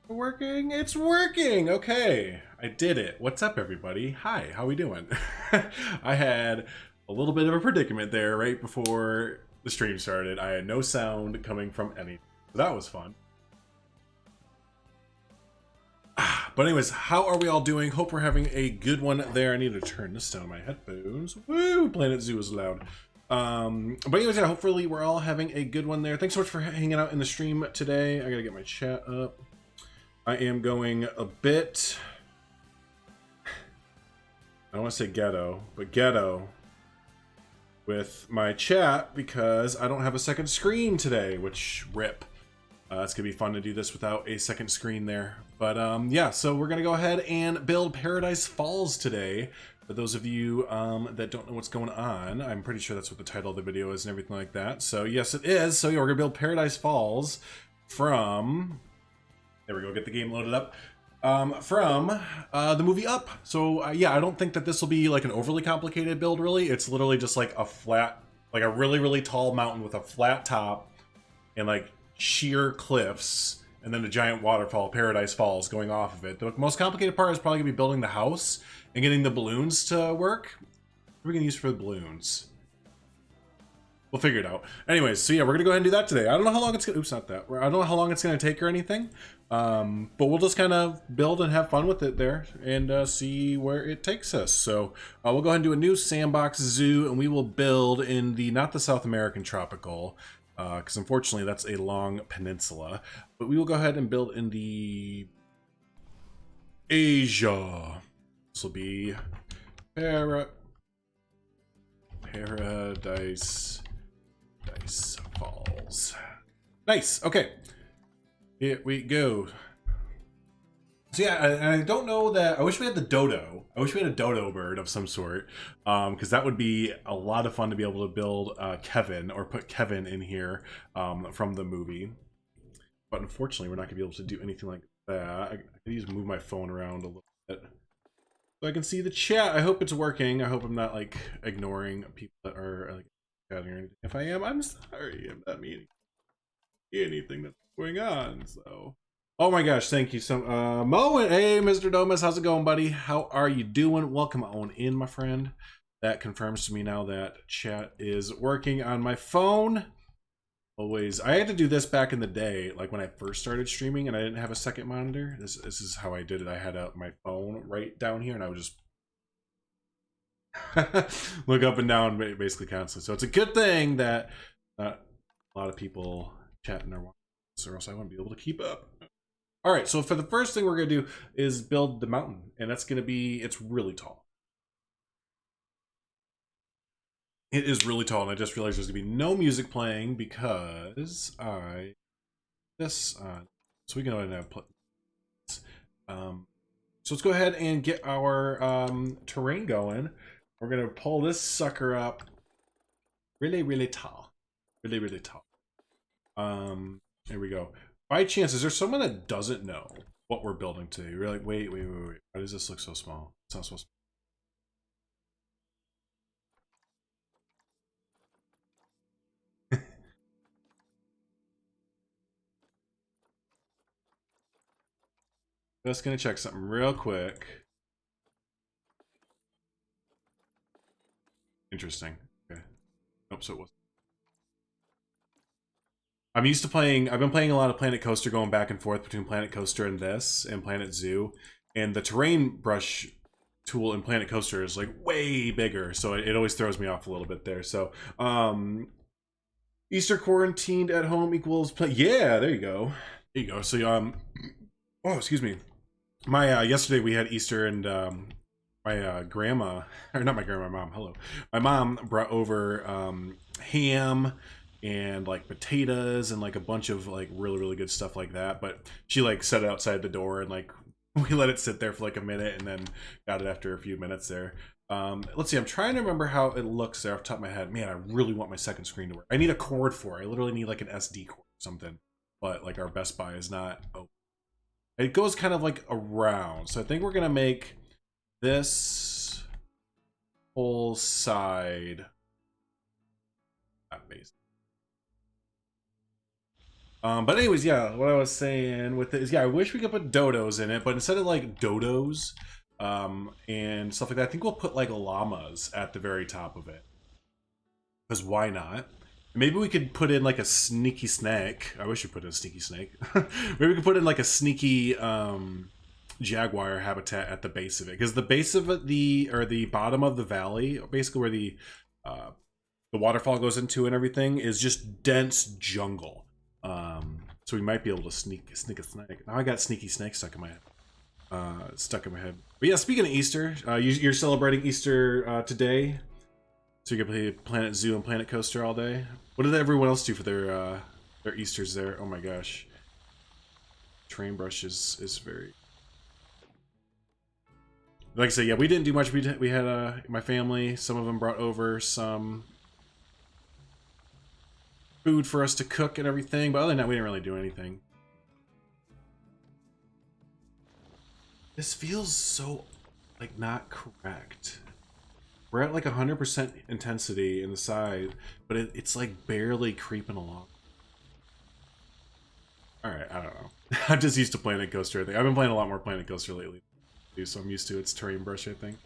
Working? It's working! Okay, I did it. What's up, everybody? Hi, how we doing? I had a little bit of a predicament there right before the stream started. I had no sound coming from anything. So that was fun. But anyways, how are we all doing? Hope we're having a good one there. I need to turn this down my headphones. Woo! Planet Zoo is loud. But anyways, yeah, hopefully we're all having a good one there. Thanks so much for hanging out in the stream today. I gotta get my chat up. I am going a bit, I don't want to say ghetto, but ghetto with my chat because I don't have a second screen today, which rip. It's going to be fun to do this without a second screen there. But yeah, so we're going to go ahead and build Paradise Falls today. For those of you that don't know what's going on, I'm pretty sure that's what the title of the video is and everything like that. So yes, it is. So yeah, we're going to build Paradise Falls from... There we go, get the game loaded up. From the movie Up. So yeah, I don't think that this will be like an overly complicated build, really. It's literally just like a flat, like a really, really tall mountain with a flat top and like sheer cliffs and then a giant waterfall, Paradise Falls, going off of it. The most complicated part is probably gonna be building the house and getting the balloons to work. What are we gonna use for the balloons? We'll figure it out. Anyways, so yeah, we're gonna go ahead and do that today. I don't know how long it's gonna, oops, not that. I don't know how long it's gonna take or anything. But we'll just kind of build and have fun with it there and see where it takes us. So we'll go ahead and do a new sandbox zoo and we will build in the, not the South American tropical, because unfortunately that's a long peninsula, but we will go ahead and build in the Asia. This will be Paradise Falls. Nice. Okay. Here we go. So yeah, I don't know that. I wish we had the dodo. I wish we had a dodo bird of some sort, because that would be a lot of fun to be able to build Kevin or put Kevin in here from the movie. But unfortunately, we're not gonna be able to do anything like that. I could just move my phone around a little bit so I can see the chat. I hope it's working. I hope I'm not like ignoring people that are like chatting or anything. If I am, I'm sorry. I'm not meaning anything that's going on. So, oh my gosh, thank you so Mo. And hey, Mr. Domus, how's it going, buddy? How are you doing? Welcome on in, my friend. That confirms to me now that chat is working on my phone. Always, I had to do this back in the day, like when I first started streaming and I didn't have a second monitor. This is how I did it. I had my phone right down here and I would just look up and down basically constantly. So it's a good thing that a lot of people chatting or watching this, or else I won't be able to keep up. All right, so for the first thing we're gonna do is build the mountain, and that's gonna be, it's really tall. It is really tall, and I just realized there's gonna be no music playing because I this on. So we can go ahead and have play. So let's go ahead and get our terrain going. We're gonna pull this sucker up really, really tall, really, really tall. Here we go. By chance, is there someone that doesn't know what we're building today? You're like, wait. Why does this look so small? It's not supposed to. Just gonna check something real quick. Interesting. Okay. Nope, so it wasn't. I'm used to playing, I've been playing a lot of Planet Coaster, going back and forth between Planet Coaster and this, and Planet Zoo. And the terrain brush tool in Planet Coaster is like way bigger, so it always throws me off a little bit there. So, Easter quarantined at home equals play. Yeah, there you go. There you go. So, oh, excuse me. My, yesterday we had Easter and, my grandma, or not my grandma, my mom, hello. My mom brought over ham and like potatoes and like a bunch of like really, really good stuff like that. But she like set it outside the door and like we let it sit there for like a minute and then got it after a few minutes there. Let's see, I'm trying to remember how it looks there off the top of my head. Man, I really want my second screen to work. I need a cord for it. I literally need like an SD cord or something. But like our Best Buy is not open. It goes kind of like around. So I think we're gonna make this whole side that base. But anyways, yeah, what I was saying with it is, yeah, I wish we could put dodos in it, but instead of like dodos and stuff like that, I think we'll put like llamas at the very top of it. Because why not? Maybe we could put in like a sneaky snake. I wish we put in a sneaky snake. Maybe we could put in like a sneaky jaguar habitat at the base of it, because the base of it, the bottom of the valley, basically where the waterfall goes into and everything, is just dense jungle. So we might be able to sneak a snake. Now I got sneaky snake stuck in my head. But yeah, speaking of Easter, you're celebrating Easter today, so you can play Planet Zoo and Planet Coaster all day. What did everyone else do for their Easters there? Oh my gosh, train brush is very. Like I said, yeah, we didn't do much. We had my family. Some of them brought over some food for us to cook and everything, but other than that, we didn't really do anything. This feels so, like, not correct. We're at like 100% intensity in the side, but it's like barely creeping along. Alright, I don't know. I'm just used to Planet Coaster, I think. I've been playing a lot more Planet Coaster lately, so I'm used to its terrain brush, I think.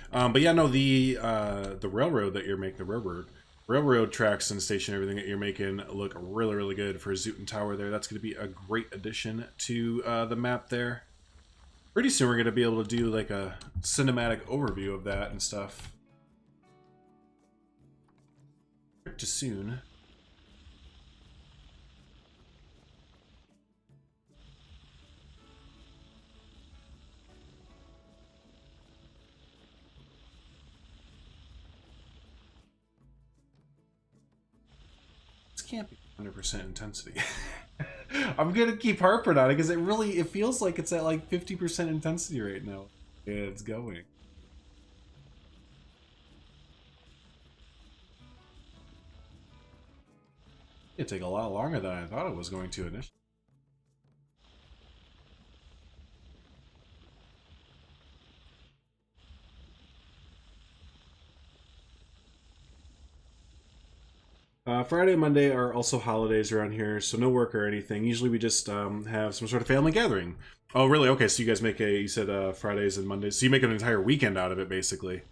But yeah, no, the railroad that you're making, the railroad tracks and station, everything that you're making look really, really good for Zootin Tower there. That's going to be a great addition to the map there. Pretty soon we're going to be able to do like a cinematic overview of that and stuff. Pretty soon. Can't be 100% intensity. I'm gonna keep harping on it because it feels like it's at like 50% intensity right now. Yeah, it's going. It'd take a lot longer than I thought it was going to initially. Friday and Monday are also holidays around here, so no work or anything. Usually we just have some sort of family gathering. Oh, really? Okay, so you guys make you said Fridays and Mondays. So you make an entire weekend out of it, basically.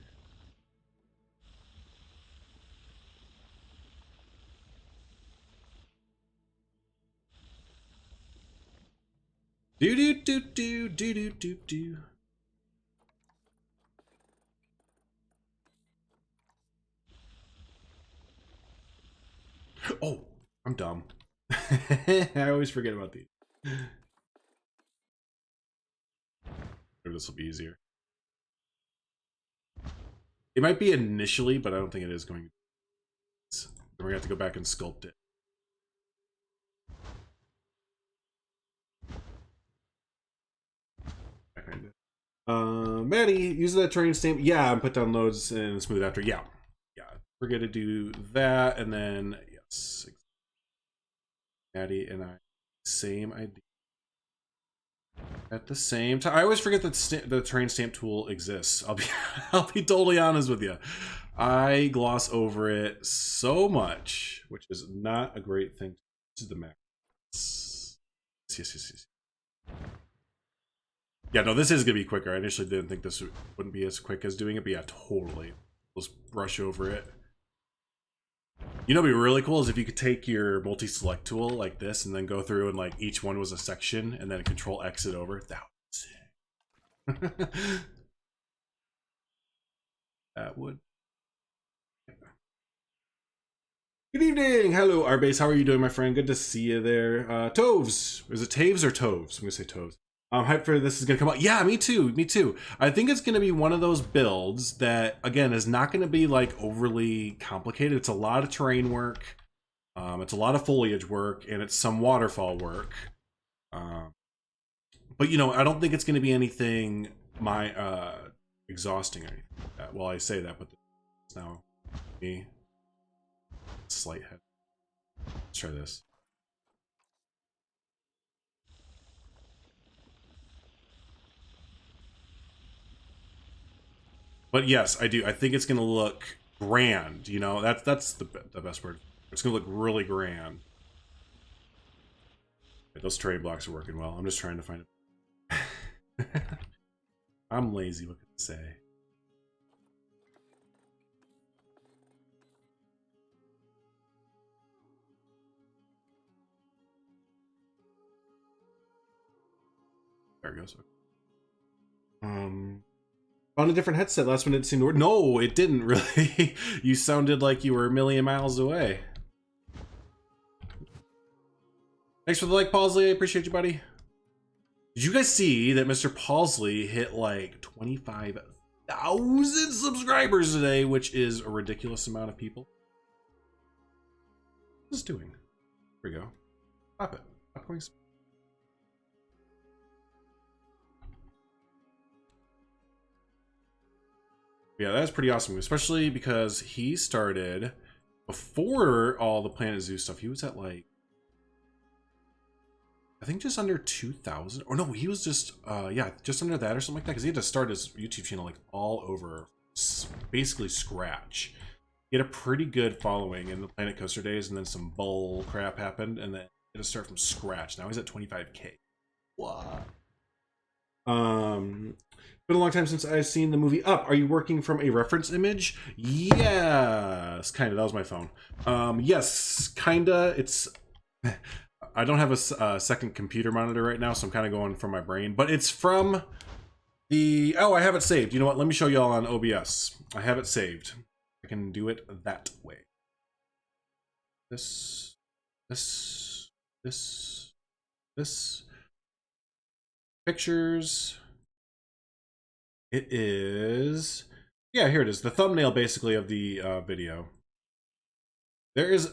Do do do do do do do do. Oh, I'm dumb. I always forget about these. Maybe this will be easier. It might be initially, but I don't think it is going to. We're going to have to go back and sculpt it. Maddie, use that terrain stamp. Yeah, and put down loads and smooth after. Yeah. Yeah. We're going to do that, and then, yes. Maddie and I, same idea. At the same time, I always forget that the terrain stamp tool exists. I'll be totally honest with you. I gloss over it so much, which is not a great thing. This is the map. Yes. Yeah, no, this is gonna be quicker. I initially didn't think this wouldn't be as quick as doing it, but yeah, totally. Let's brush over it. You know, what'd be really cool is if you could take your multi-select tool like this, and then go through and like each one was a section, and then Control X it over. That would be sick. That would. Good evening! Hello, Arbase. How are you doing, my friend? Good to see you there. Toves! Is it Taves or Toves? I'm gonna say Toves. I'm hyped for this is gonna come out. Yeah, me too. Me too. I think it's gonna be one of those builds that, again, is not gonna be like overly complicated. It's a lot of terrain work. It's a lot of foliage work, and it's some waterfall work. But you know, I don't think it's gonna be anything exhausting or anything like that. Well, I say that, but it's now me. Slight head. Let's try this. But yes, I do. I think it's gonna look grand. You know, that's the best word. It's gonna look really grand. Okay, those terrain blocks are working well. I'm just trying to find it. I'm lazy. What can I say? There it goes. On a different headset last minute it seemed to work. No, it didn't really. You sounded like you were a million miles away. Thanks for the like, Pausley. I appreciate you, buddy. Did you guys see that Mr. Pausley hit like 25,000 subscribers today, which is a ridiculous amount of people? What's it doing? Here we go. Stop it. Stop going. Yeah, that's pretty awesome, especially because he started before all the Planet Zoo stuff. He was at like, I think just under 2,000. Or no, he was just, yeah, just under that or something like that. Because he had to start his YouTube channel like all over, basically scratch. He had a pretty good following in the Planet Coaster days, and then some bull crap happened, and then he had to start from scratch. Now he's at 25K. What? Been a long time since I've seen the movie Up. Are you working from a reference image? Yes, kind of. That was my phone. Yes, kinda. It's. I don't have a second computer monitor right now, so I'm kind of going from my brain. But it's from the. Oh, I have it saved. You know what? Let me show y'all on OBS. I have it saved. I can do it that way. This. Pictures. It is, yeah, here it is. The thumbnail basically of the video. There is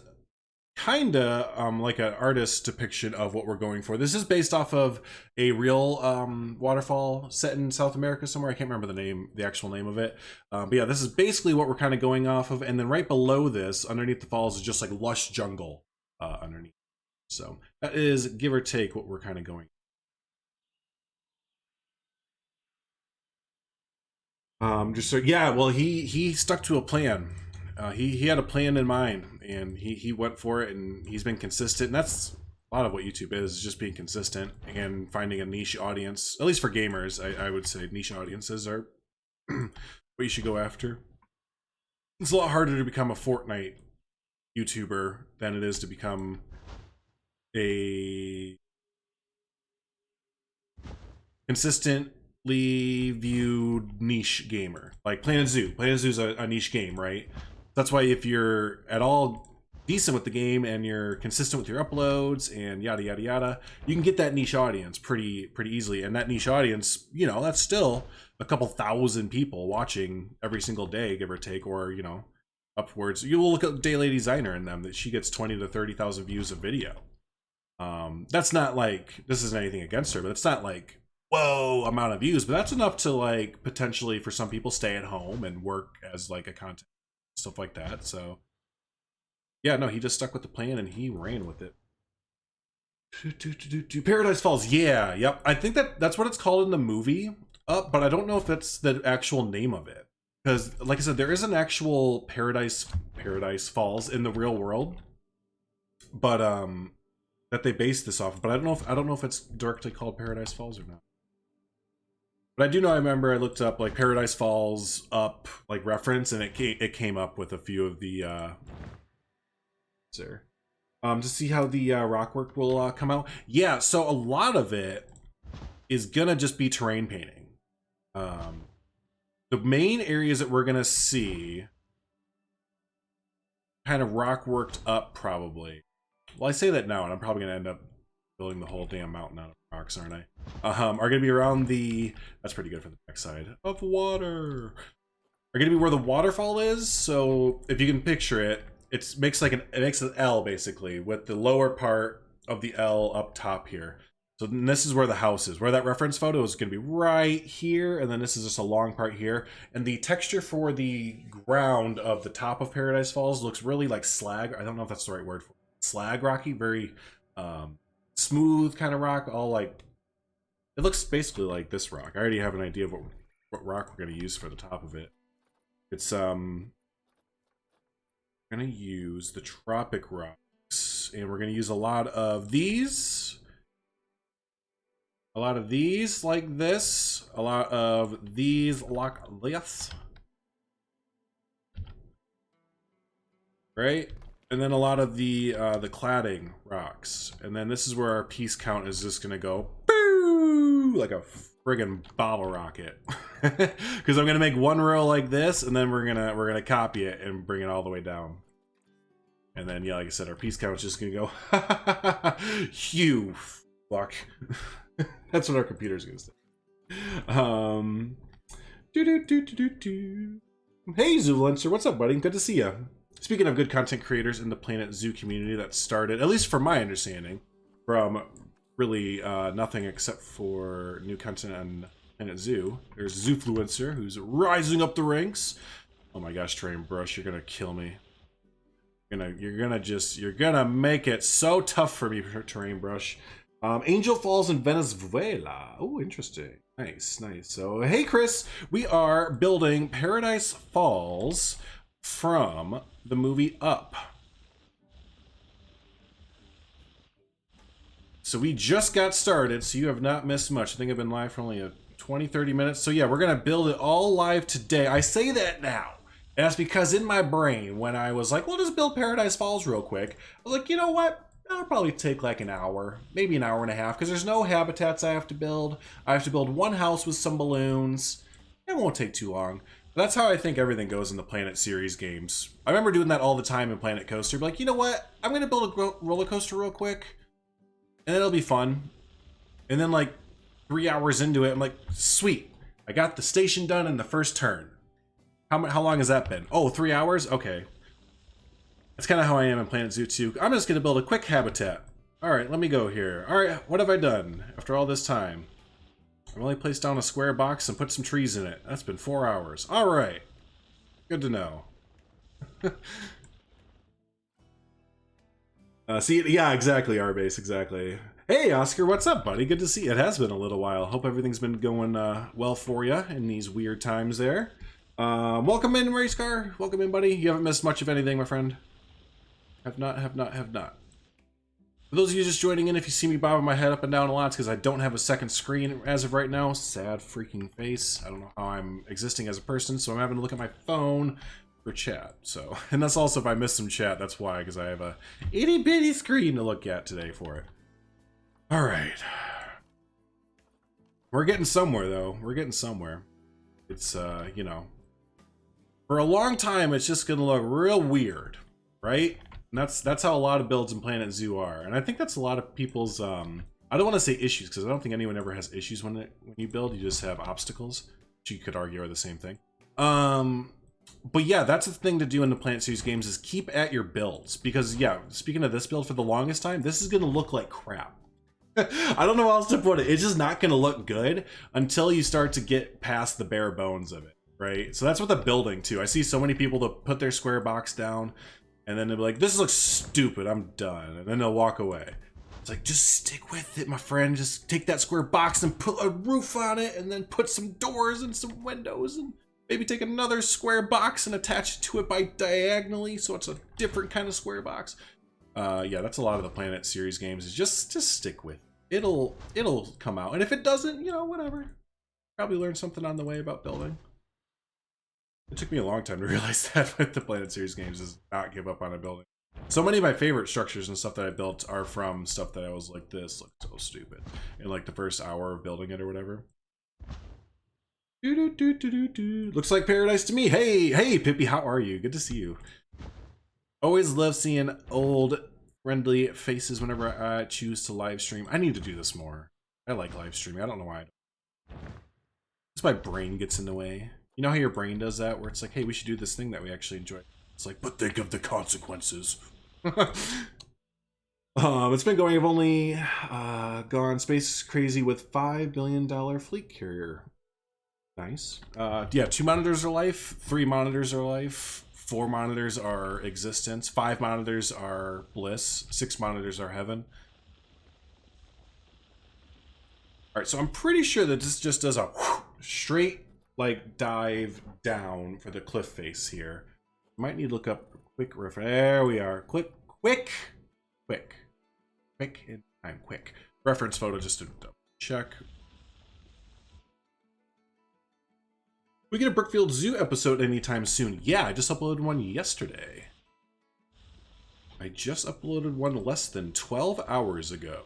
kinda like an artist depiction of what we're going for. This is based off of a real waterfall set in South America somewhere. I can't remember the actual name of it. But yeah, this is basically what we're kind of going off of. And then right below this, underneath the falls, is just like lush jungle underneath. So that is, give or take, what we're kind of going. Just so, yeah, well, he stuck to a plan. He had a plan in mind, and he went for it, and he's been consistent. And that's a lot of what YouTube is, just being consistent and finding a niche audience. At least for gamers, I would say niche audiences are what you should go after. It's a lot harder to become a Fortnite YouTuber than it is to become a consistent viewed niche gamer like Planet Zoo. Planet Zoo is a niche game, right? That's why if you're at all decent with the game and you're consistent with your uploads and yada yada yada, you can get that niche audience pretty easily. And that niche audience, you know, that's still a couple thousand people watching every single day, give or take, or you know, upwards. You will look at Day Lady Designer in them, that she gets 20 to 30,000 views a video. That's not like, this isn't anything against her, but it's not like whoa amount of views, but that's enough to like potentially for some people stay at home and work as like a content, stuff like that. So yeah, no, he just stuck with the plan and he ran with it. Paradise Falls, yeah, yep. I think that's what it's called in the movie, but I don't know if that's the actual name of it, because like I said, there is an actual Paradise Falls in the real world, but that they based this off of, but I don't know if it's directly called Paradise Falls or not. But I do know, I remember I looked up like Paradise Falls Up like reference, and it came up with a few of the there. To see how the rock work will come out. Yeah, so a lot of it is gonna just be terrain painting. The main areas that we're gonna see kind of rock worked up probably. Well, I say that now, and I'm probably gonna end up building the whole damn mountain out of rocks, aren't I? Are gonna be around the, that's pretty good for the backside of water. Are gonna be where the waterfall is. So if you can picture it, it makes an L basically, with the lower part of the L up top here. So then this is where the house is, where that reference photo is gonna be right here, and then this is just a long part here. And the texture for the ground of the top of Paradise Falls looks really like slag. I don't know if that's the right word for it. Slag rocky, very smooth kind of rock, all like, it looks basically like this rock. I already have an idea of what rock we're going to use for the top of it. It's gonna use the tropic rocks, and we're gonna use a lot of these. A lot of these like this. A lot of these like this. Right? And then a lot of the cladding rocks. And then this is where our piece count is just gonna go boo, like a friggin' bottle rocket. Because I'm gonna make one row like this, and then we're gonna copy it and bring it all the way down. And then yeah, like I said, our piece count is just gonna go you fuck. That's what our computer's gonna say. Hey Zoolancer, what's up, buddy? Good to see you. Speaking of good content creators in the Planet Zoo community that started, at least from my understanding, from really nothing except for new content on Planet Zoo. There's Zoofluencer, who's rising up the ranks. Oh my gosh, Terrain Brush, you're gonna kill me. You're gonna make it so tough for me, Terrain Brush. Angel Falls in Venezuela. Oh, interesting. Nice, nice. So, hey, Chris, we are building Paradise Falls from the movie Up. So we just got started, so you have not missed much. I think I've been live for only 20-30 minutes. So yeah, we're gonna build it all live today. I say that now, and that's because in my brain, when I was like, we'll just build Paradise Falls real quick, I was like, you know what? That'll probably take like an hour, maybe an hour and a half, because there's no habitats I have to build. I have to build one house with some balloons. It won't take too long. That's how I think everything goes in the Planet series games. I remember doing that all the time in Planet Coaster. Like, you know what? I'm going to build a roller coaster real quick, and it'll be fun. And then like 3 hours into it, I'm like, sweet. I got the station done in the first turn. How long has that been? Oh, 3 hours? Okay. That's kind of how I am in Planet Zoo 2. I'm just going to build a quick habitat. All right, let me go here. All right, what have I done after all this time? I've only placed down a square box and put some trees in it. That's been 4 hours. All right. Good to know. See, yeah, exactly, Arbase, exactly. Hey, Oscar, what's up, buddy? Good to see you. It has been a little while. Hope everything's been going well for you in these weird times there. Welcome in, Racecar. Welcome in, buddy. You haven't missed much of anything, my friend. Have not. For those of you just joining in, if you see me bobbing my head up and down a lot, it's because I don't have a second screen as of right now. Sad freaking face. I don't know how I'm existing as a person, so I'm having to look at my phone for chat. So, and that's also if I miss some chat, that's why, because I have a itty bitty screen to look at today for it. All right. We're getting somewhere, though. We're getting somewhere. It's, you know, for a long time, it's just going to look real weird, right? And that's how a lot of builds in Planet Zoo are. And I think that's a lot of people's, I don't want to say issues, because I don't think anyone ever has issues when you build. You just have obstacles, which you could argue are the same thing. But yeah, that's the thing to do in the Planet Series games is keep at your builds. Because yeah, speaking of this build, for the longest time, this is going to look like crap. I don't know how else to put it. It's just not going to look good until you start to get past the bare bones of it, right? So that's with the building too. I see so many people that put their square box down and then they'll be like, this looks stupid, I'm done. And then they'll walk away. It's like, just stick with it, my friend. Just take that square box and put a roof on it and then put some doors and some windows and maybe take another square box and attach it to it by diagonally so it's a different kind of square box. Yeah, that's a lot of the Planet series games is just stick with it. It'll come out. And if it doesn't, you know, whatever. Probably learn something on the way about building. It took me a long time to realize that with the Planet series games is not give up on a building. So many of my favorite structures and stuff that I built are from stuff that I was like, this looks so stupid in like the first hour of building it or whatever. Looks like paradise to me. Hey Pippi, how are you? Good to see you. Always love seeing old friendly faces whenever I choose to live stream. I need to do this more. I like live streaming. I don't know why. It's my brain gets in the way. You know how your brain does that, where it's like, hey, we should do this thing that we actually enjoy. It's like, but think of the consequences. It's been going. I've only gone space crazy with $5 billion fleet carrier. Nice. Yeah, 2 monitors are life, 3 monitors are life, 4 monitors are existence, 5 monitors are bliss, 6 monitors are heaven. All right, so I'm pretty sure that this just does a straight like dive down for the cliff face here. Might need to look up quick reference. There we are. Quick in time. Quick reference photo just to double check. We get a Brookfield Zoo episode anytime soon. Yeah, I just uploaded one yesterday. I just uploaded one less than 12 hours ago.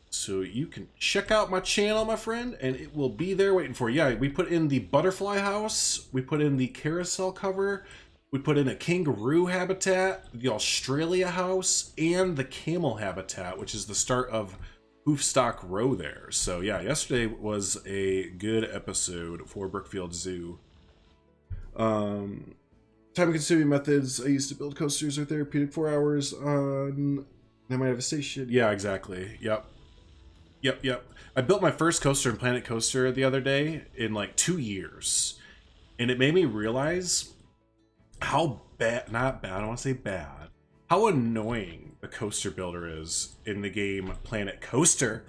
So you can check out my channel, my friend, and it will be there waiting for you. Yeah, we put in the butterfly house, we put in the carousel cover, we put in a kangaroo habitat, the Australia house, and the camel habitat, which is the start of Hoofstock Row there. So yeah, yesterday was a good episode for Brookfield Zoo. Time-consuming methods. I used to build coasters are therapeutic. 4 hours on. I might have a station. Yeah, exactly. Yep. I built my first coaster in Planet Coaster the other day in like 2 years, and it made me realize how bad, not bad, I don't want to say bad, how annoying the coaster builder is in the game Planet Coaster.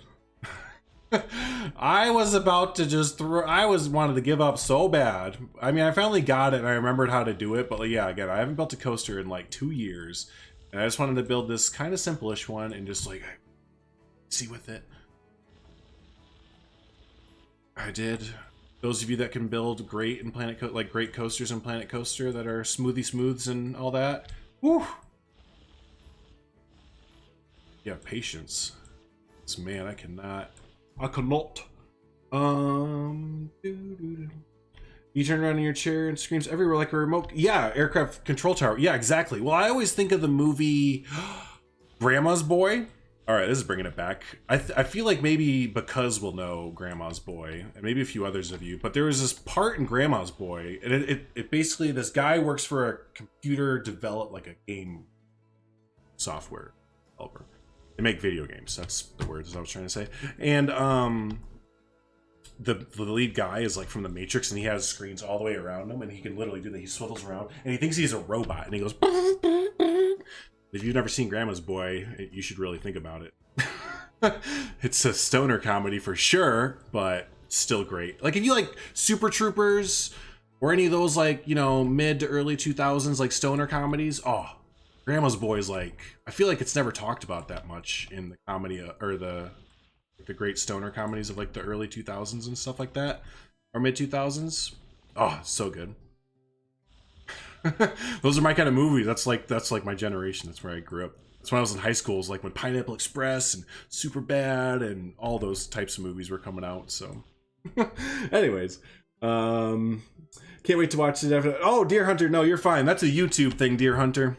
I was about to just wanted to give up so bad. I mean, I finally got it and I remembered how to do it, but like, yeah, again, I haven't built a coaster in like 2 years, and I just wanted to build this kind of simple-ish one and just like see with it. I did. Those of you that can build great in great coasters in Planet Coaster that are smooths and all that. Woo! Yeah, patience. This man, I cannot. You turn around in your chair and screams everywhere like a remote. Yeah, aircraft control tower. Yeah, exactly. Well, I always think of the movie Grandma's Boy. All right, this is bringing it back. I feel like maybe because we'll know Grandma's Boy, and maybe a few others of you, but there was this part in Grandma's Boy, and it basically, this guy works for a computer developed, like a game software developer. They make video games. That's the words I was trying to say. And the lead guy is like from the Matrix, and he has screens all the way around him, and he can literally do that. He swivels around, and he thinks he's a robot, and he goes. If you've never seen Grandma's Boy, you should really think about it. It's a stoner comedy for sure, but still great. Like if you like Super Troopers or any of those like, you know, mid to early 2000s like stoner comedies, oh, Grandma's Boy is like, I feel like it's never talked about that much in the comedy or the great stoner comedies of like the early 2000s and stuff like that, or mid 2000s. Oh, so good. Those are my kind of movies. That's like my generation. That's where I grew up. That's when I was in high school. It was like when Pineapple Express and Superbad and all those types of movies were coming out. So, anyways, can't wait to watch it. Oh, Deer Hunter, no, you're fine. That's a YouTube thing, Deer Hunter.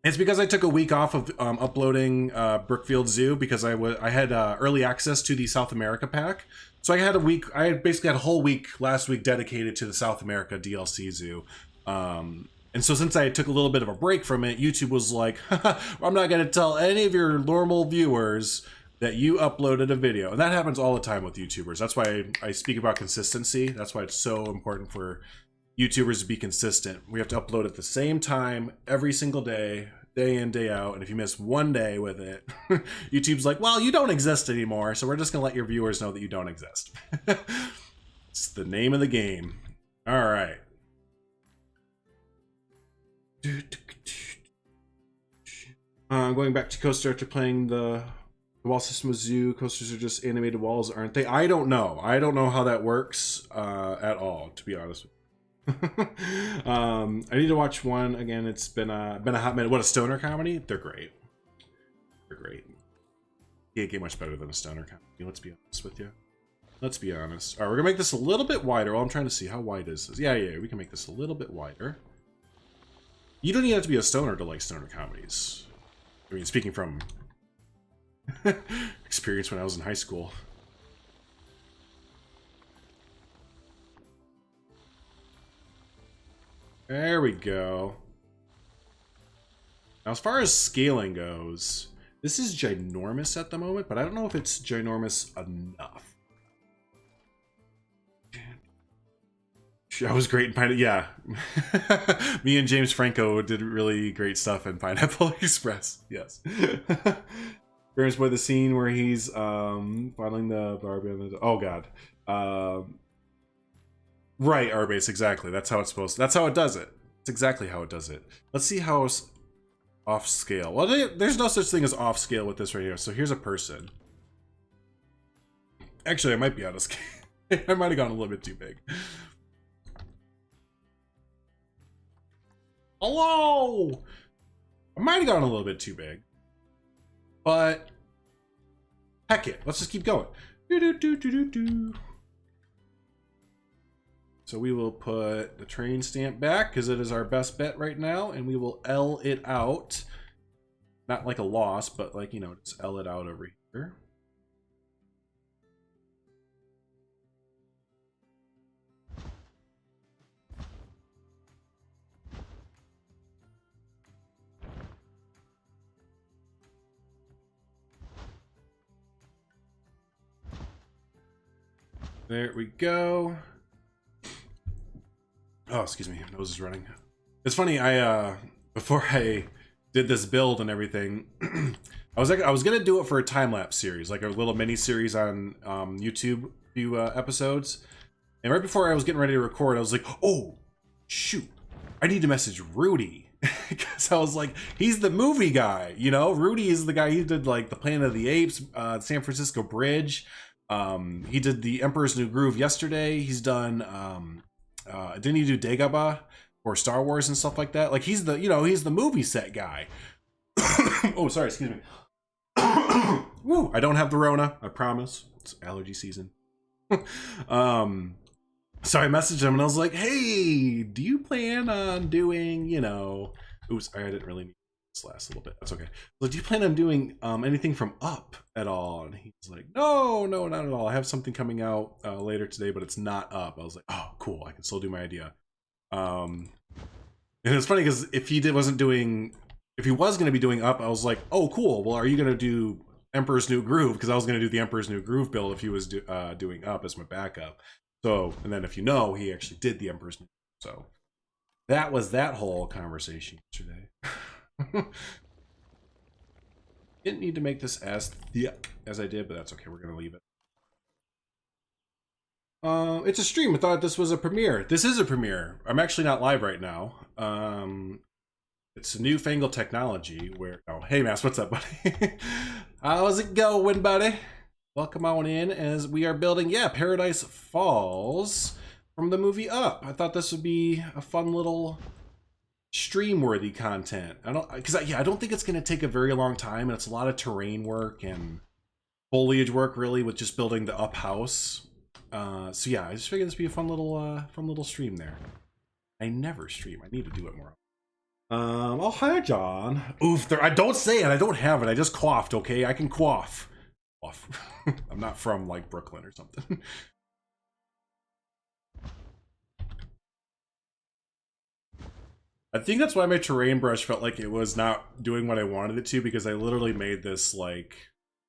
It's because I took a week off of uploading Brookfield Zoo because I had early access to the South America pack. So I had a week. I basically had a whole week last week dedicated to the South America DLC Zoo. And so since I took a little bit of a break from it, YouTube was like, I'm not going to tell any of your normal viewers that you uploaded a video. And that happens all the time with YouTubers. That's why I speak about consistency. That's why it's so important for YouTubers to be consistent. We have to upload at the same time every single day, day in, day out. And if you miss one day with it, YouTube's like, well, you don't exist anymore. So we're just going to let your viewers know that you don't exist. It's the name of the game. All right. Going back to coaster after playing the wall system with Zoo. Coasters are just animated walls, aren't they? I don't know. I don't know how that works at all, to be honest with you. I need to watch one again. It's been a hot minute. What, a stoner comedy? They're great. They're great. Can't get much better than a stoner comedy. Let's be honest with you. Let's be honest. All right, we're gonna make this a little bit wider. Well, I'm trying to see how wide is this. Yeah, we can make this a little bit wider. You don't even have to be a stoner to like stoner comedies. I mean, speaking from experience when I was in high school. There we go. Now, as far as scaling goes, this is ginormous at the moment, but I don't know if it's ginormous enough. I was great in Pineapple. Yeah. Me and James Franco did really great stuff in Pineapple Express. Yes. Grams Boy, the scene where he's fondling the Barbie on the... Oh, God. Right, R-base, exactly. That's how it's supposed to, that's how it does it. It's exactly how it does it. Let's see how it's off scale. Well, there's no such thing as off scale with this right here. So here's a person. Actually, I might be out of scale. I might have gone a little bit too big. Hello! I might have gone a little bit too big. But heck it, let's just keep going. So we will put the train stamp back because it is our best bet right now, and we will L it out. Not like a loss, but like, you know, just L it out over here. There we go. Oh, excuse me, nose is running. It's funny, before I did this build and everything, I was gonna do it for a time-lapse series, like a little mini series on YouTube, few episodes. And right before I was getting ready to record, I was like, oh, shoot, I need to message Rudy. Because I was like, he's the movie guy, you know? Rudy is the guy, he did like the Planet of the Apes, San Francisco Bridge. He did the Emperor's New Groove yesterday. He's done, didn't he do Dagobah or Star Wars and stuff like that? Like he's the, you know, he's the movie set guy. Oh, sorry, excuse me. Woo, I don't have the Rona, I promise. It's allergy season. So I messaged him and I was like, hey, do you plan on doing, you know, oops, I didn't really need this last little bit. That's okay. Like, do you plan on doing anything from Up at all? And he's like, no, not at all. I have something coming out later today, but it's not Up. I was like, oh, cool. I can still do my idea. And it's funny because if he was going to be doing Up, I was like, oh, cool. Well, are you going to do Emperor's New Groove? Because I was going to do the Emperor's New Groove build if he was doing Up as my backup. So, and then if you know, he actually did the Emperor's New Groove. So that was that whole conversation yesterday. Didn't need to make this as thick as I did, but that's okay. We're going to leave it. It's a stream. I thought this was a premiere. This is a premiere. I'm actually not live right now. It's a newfangled technology where, oh, hey, Mass, what's up, buddy? How's it going, buddy? Welcome on in as we are building, yeah, Paradise Falls from the movie Up. I thought this would be a fun little stream-worthy content. I don't think it's going to take a very long time, and it's a lot of terrain work and foliage work, really, with just building the Up house. So yeah, I just figured this would be a fun little stream there. I never stream. I need to do it more. Oh, hi, John. Oof, I don't say it. I don't have it. I just coughed, okay? I can quaff. I'm not from like Brooklyn or something. I think that's why my terrain brush felt like it was not doing what I wanted it to, because I literally made this like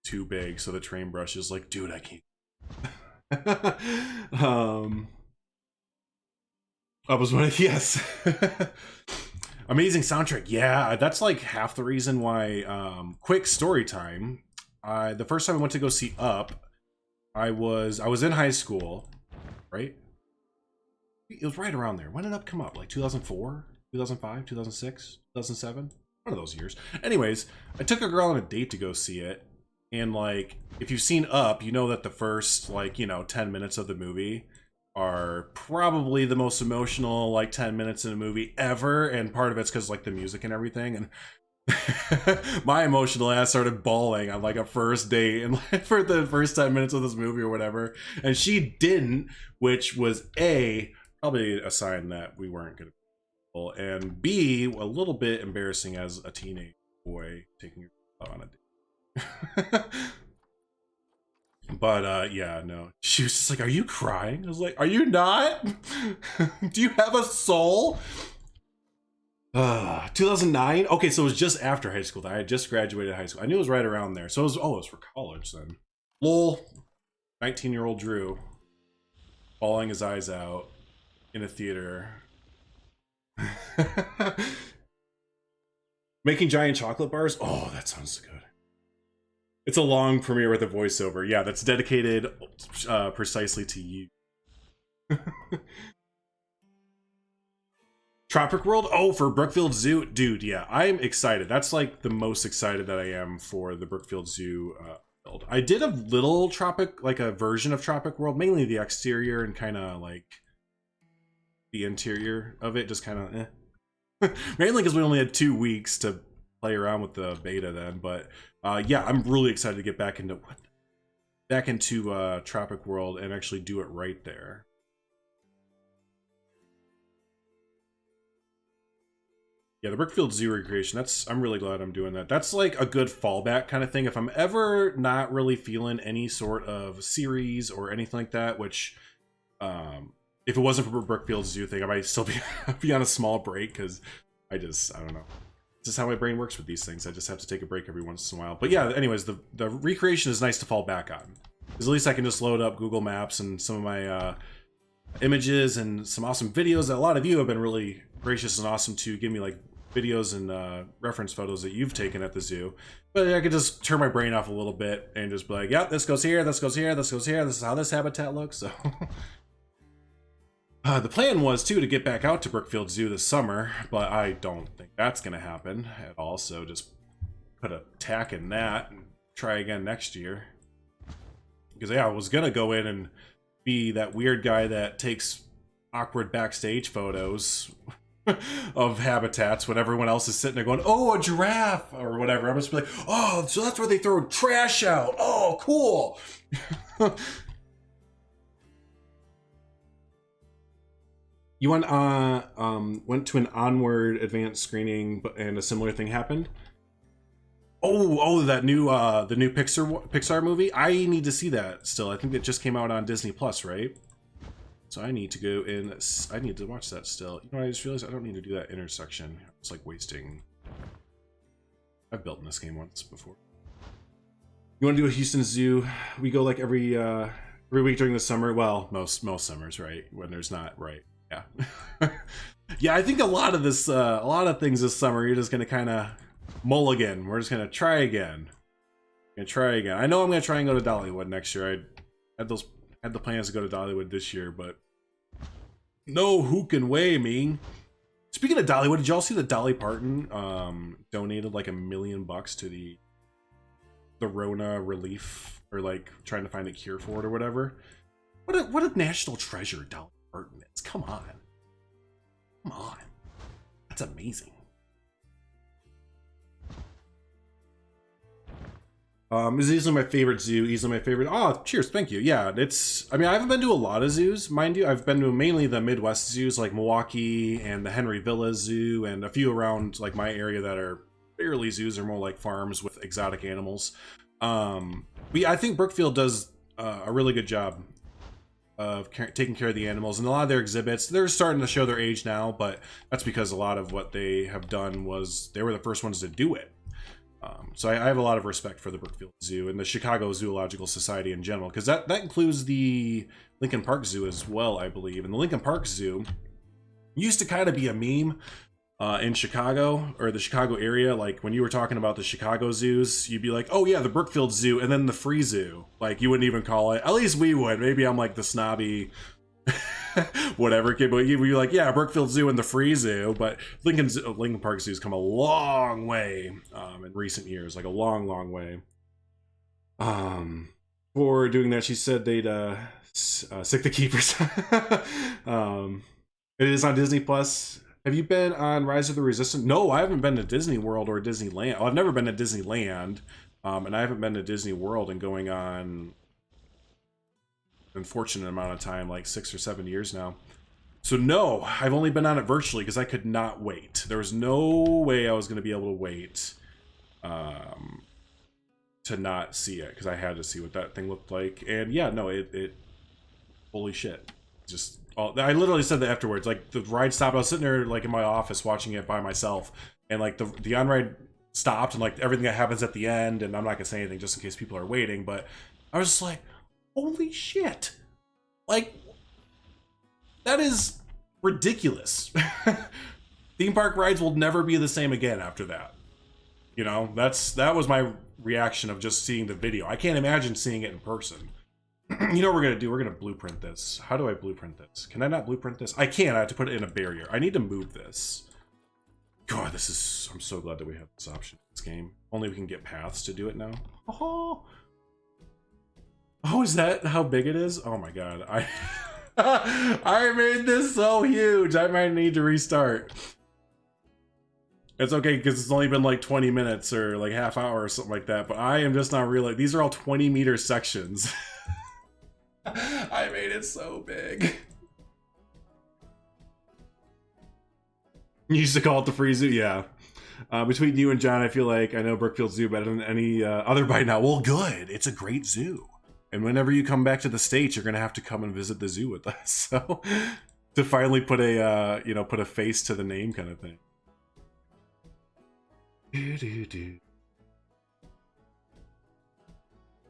too big, so the terrain brush is like, dude, I can't. I was wondering, yes. Amazing soundtrack. Yeah, that's like half the reason why. Quick story time. The first time I went to go see Up, I was in high school, right? It was right around there. When did Up come up? Like 2004, 2005, 2006, 2007? One of those years. Anyways, I took a girl on a date to go see it. And like, if you've seen Up, you know that the first, like, you know, 10 minutes of the movie are probably the most emotional, like, 10 minutes in a movie ever. And part of it's because, like, the music and everything. And my emotional ass started bawling on like a first date and like for the first 10 minutes of this movie or whatever, and she didn't, which was probably a sign that we weren't good, and B, a little bit embarrassing as a teenage boy taking your on a date. But yeah, no, she was just like, are you crying? I was like, are you not? Do you have a soul? 2009. Okay, so it was just after high school. I had just graduated high school. I knew it was right around there. So it was for college then. Lol. 19-year-old Drew bawling his eyes out in a theater. Making giant chocolate bars. Oh, that sounds good. It's a long premiere with a voiceover. Yeah, that's dedicated precisely to you. Tropic World? Oh, for Brookfield Zoo? Dude, yeah, I'm excited. That's like the most excited that I am for the Brookfield Zoo build. I did a little Tropic, like a version of Tropic World, mainly the exterior and kind of like the interior of it, just kind of mainly because we only had 2 weeks to play around with the beta then. But yeah, I'm really excited to get back into Tropic World and actually do it right there. Yeah, the Brookfield Zoo recreation, I'm really glad I'm doing that. That's like a good fallback kind of thing. If I'm ever not really feeling any sort of series or anything like that, which if it wasn't for Brookfield Zoo thing, I might still be on a small break because I don't know. This is how my brain works with these things. I just have to take a break every once in a while. But yeah, anyways, the recreation is nice to fall back on. Because at least I can just load up Google Maps and some of my images and some awesome videos that a lot of you have been really gracious and awesome to give me, like videos and reference photos that you've taken at the zoo. But I could just turn my brain off a little bit and just be like, yeah, this goes here, this goes here, this goes here, this is how this habitat looks. So the plan was too to get back out to Brookfield Zoo this summer, but I don't think that's gonna happen at all. So just put a tack in that and try again next year. Because yeah, I was gonna go in and be that weird guy that takes awkward backstage photos of habitats when everyone else is sitting there going, oh, a giraffe or whatever. I'm just like, oh, so that's where they throw trash out. Oh, cool. You went to an Onward advanced screening, and a similar thing happened. Oh, that new the new Pixar movie. I need to see that still. I think it just came out on Disney Plus, right? So I need to go in. I need to watch that still. You know, I just realized I don't need to do that intersection. It's like wasting. I've built in this game once before. You want to do a Houston Zoo? We go like every week during the summer. Well, most summers, right? When there's not, right? Yeah. Yeah, I think a lot of things this summer, you're just gonna kind of mulligan. We're just gonna try again. I know I'm gonna try and go to Dollywood next year. I had the plans to go to Dollywood this year, but no who can weigh me. Speaking of Dollywood, did y'all see that Dolly Parton donated like $1 million to the Rona relief, or like trying to find a cure for it or whatever? What a national treasure Dolly Parton is. Come on, that's amazing. Is easily my favorite zoo, easily my favorite. Oh, cheers, thank you. Yeah, I mean, I haven't been to a lot of zoos, mind you. I've been to mainly the Midwest zoos like Milwaukee and the Henry Villa Zoo, and a few around like my area that are barely zoos, or more like farms with exotic animals. I think Brookfield does a really good job of taking care of the animals, and a lot of their exhibits, they're starting to show their age now, but that's because a lot of what they have done was they were the first ones to do it. So I have a lot of respect for the Brookfield Zoo and the Chicago Zoological Society in general, because that includes the Lincoln Park Zoo as well, I believe. And the Lincoln Park Zoo used to kind of be a meme in Chicago, or the Chicago area. Like when you were talking about the Chicago zoos, you'd be like, oh yeah, the Brookfield Zoo, and then the Free Zoo. Like you wouldn't even call it, at least we would. Maybe I'm like the snobby whatever kid, but you'd be like, yeah, Brookfield Zoo and the Free Zoo. But Lincoln Park Zoo's come a long way in recent years, like a long way. For doing that, she said they'd sick the keepers. It is on Disney Plus. Have you been on Rise of the Resistance? No, I haven't been to Disney World or Disneyland. Well, I've never been to Disneyland, and I haven't been to Disney World and going on unfortunate amount of time, like 6 or 7 years now. So no, I've only been on it virtually because I could not wait. There was no way I was going to be able to wait to not see it, because I had to see what that thing looked like. And yeah, no, it holy shit, just I literally said that afterwards. Like the ride stopped, I was sitting there like in my office watching it by myself, and like the on-ride stopped, and like everything that happens at the end, and I'm not gonna say anything just in case people are waiting, but I was just like, holy shit, like that is ridiculous. Theme park rides will never be the same again after that. You know, that was my reaction of just seeing the video. I can't imagine seeing it in person. You know what we're gonna do? We're gonna blueprint this. How do I blueprint this? Can I not blueprint this? I can. I have to put it in a barrier. I need to move this. God, this is... I'm so glad that we have this option in this game. Only we can get paths to do it now. Oh, is that how big it is? Oh my god. I made this so huge. I might need to restart. It's okay because it's only been like 20 minutes or like half hour or something like that, but I am just not realizing these are all 20-meter sections. I made it so big. You used to call it the free zoo, yeah. Between you and John, I feel like I know Brookfield Zoo better than any other by now. Well, good. It's a great zoo. And whenever you come back to the States, you're gonna have to come and visit the zoo with us. So to finally put a put a face to the name kind of thing.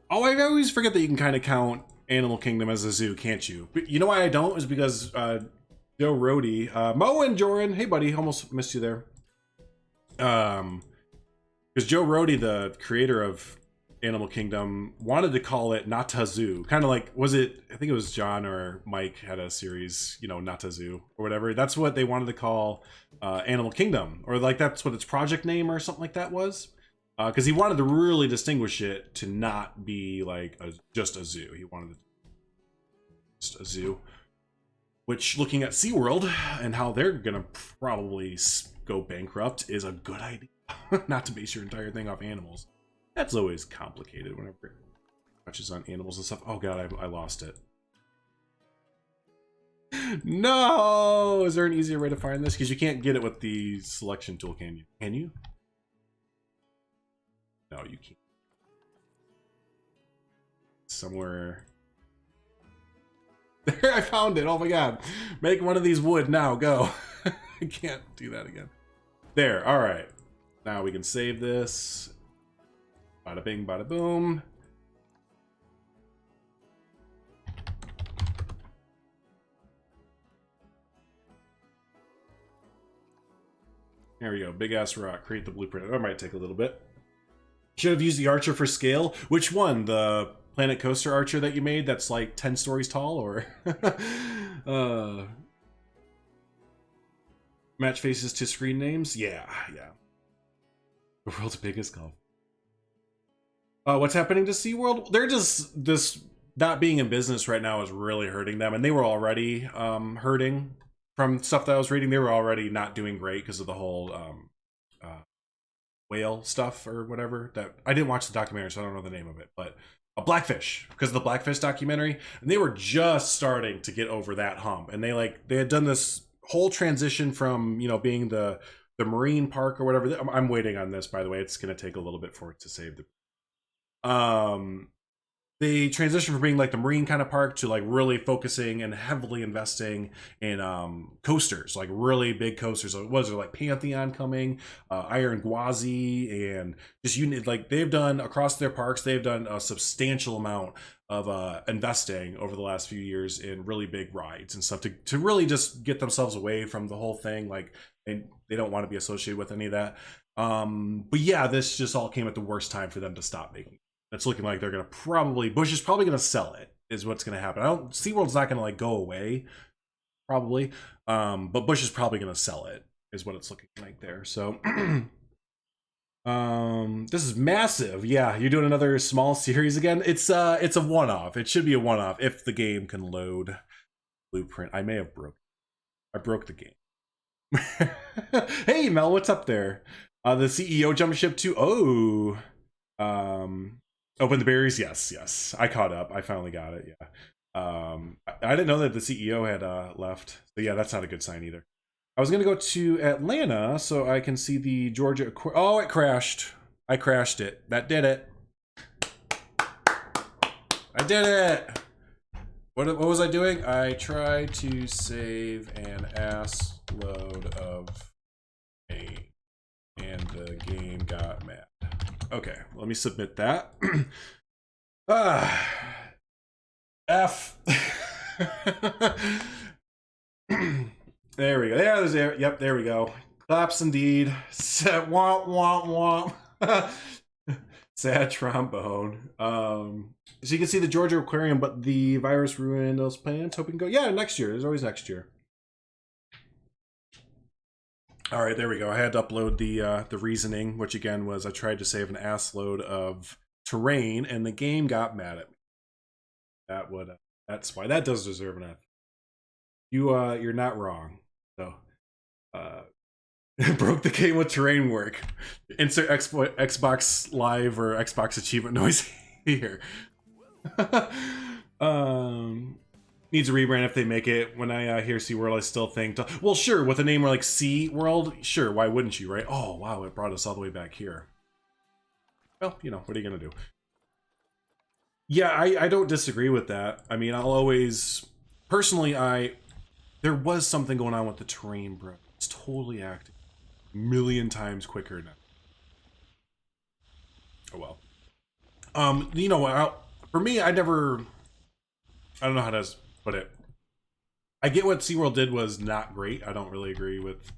Oh, I always forget that you can kind of count Animal Kingdom as a zoo, can't you? But you know why I don't? Is because Joe Rohde, Mo and Joran, hey buddy, almost missed you there. Because Joe Rohde, the creator of Animal Kingdom, wanted to call it Nata Zoo. Kind of like, was it, I think it was John or Mike had a series, you know, Nata Zoo or whatever. That's what they wanted to call Animal Kingdom, or like that's what its project name or something like that was. Because he wanted to really distinguish it to not be like just a zoo. He wanted just a zoo. Which, looking at SeaWorld and how they're gonna probably go bankrupt, is a good idea. Not to base your entire thing off animals. That's always complicated whenever it touches on animals and stuff. Oh god, I lost it. No! Is there an easier way to find this? Because you can't get it with the selection tool, can you? Can you? No, you can't. Somewhere. There, I found it. Oh my god. Make one of these wood now. Go. I can't do that again. There. All right. Now we can save this. Bada bing, bada boom. There we go. Big ass rock. Create the blueprint. That might take a little bit. Should have used the archer for scale. Which one? The Planet Coaster archer that you made that's like 10 stories tall, or match faces to screen names? Yeah. The world's biggest golf. What's happening to SeaWorld? They're just this not being in business right now is really hurting them, and they were already hurting from stuff that I was reading. They were already not doing great because of the whole whale stuff or whatever. That I didn't watch the documentary, so I don't know the name of it, but a Blackfish, because of the Blackfish documentary, and they were just starting to get over that hump, and they had done this whole transition from, you know, being the marine park or whatever. I'm waiting on this, by the way. It's going to take a little bit for it to save the they transitioned from being like the marine kind of park to like really focusing and heavily investing in coasters, like really big coasters. So was there like Pantheon coming, Iron Gwazi, and just unit, like they've done across their parks, they've done a substantial amount of investing over the last few years in really big rides and stuff to really just get themselves away from the whole thing. Like they don't want to be associated with any of that. But yeah, this just all came at the worst time for them to stop making it. It's looking like they're gonna Bush is probably gonna sell it, is what's gonna happen. SeaWorld's not gonna like go away, probably. But Bush is probably gonna sell it, is what it's looking like there. So this is massive. Yeah, you're doing another small series again. It's a one-off. It should be a one-off if the game can load blueprint. I may have I broke the game. Hey Mel, what's up there? The CEO jumped ship too. Open the berries. Yes. I caught up. I finally got it. Yeah. I didn't know that the CEO had left. So yeah, that's not a good sign either. I was gonna go to Atlanta so I can see the Georgia. Oh, it crashed. I crashed it. That did it. I did it. What was I doing? I tried to save an ass load of pain, and the game got mad. Okay, let me submit that. F. There we go. There's there. Yep, there we go. Claps indeed. Womp womp womp. Sad trombone. So you can see the Georgia Aquarium, but the virus ruined those plans. Hoping to go. Yeah, next year. There's always next year. All right, there we go. I had to upload the reasoning, which again was I tried to save an ass load of terrain, and the game got mad at me. That's why that does deserve an F. You're not wrong. So, broke the game with terrain work. Insert Xbox Live or Xbox achievement noise here. Needs a rebrand if they make it. When I hear SeaWorld, I still think, well, sure, with a name like SeaWorld, sure, why wouldn't you, right? Oh, wow, it brought us all the way back here. Well, you know, what are you going to do? Yeah, I don't disagree with that. I mean, I'll always... Personally, there was something going on with the terrain, bro. It's totally active. A million times quicker now. Oh, well. You know what? For me, I don't know how to put it. I get what SeaWorld did was not great. I don't really agree with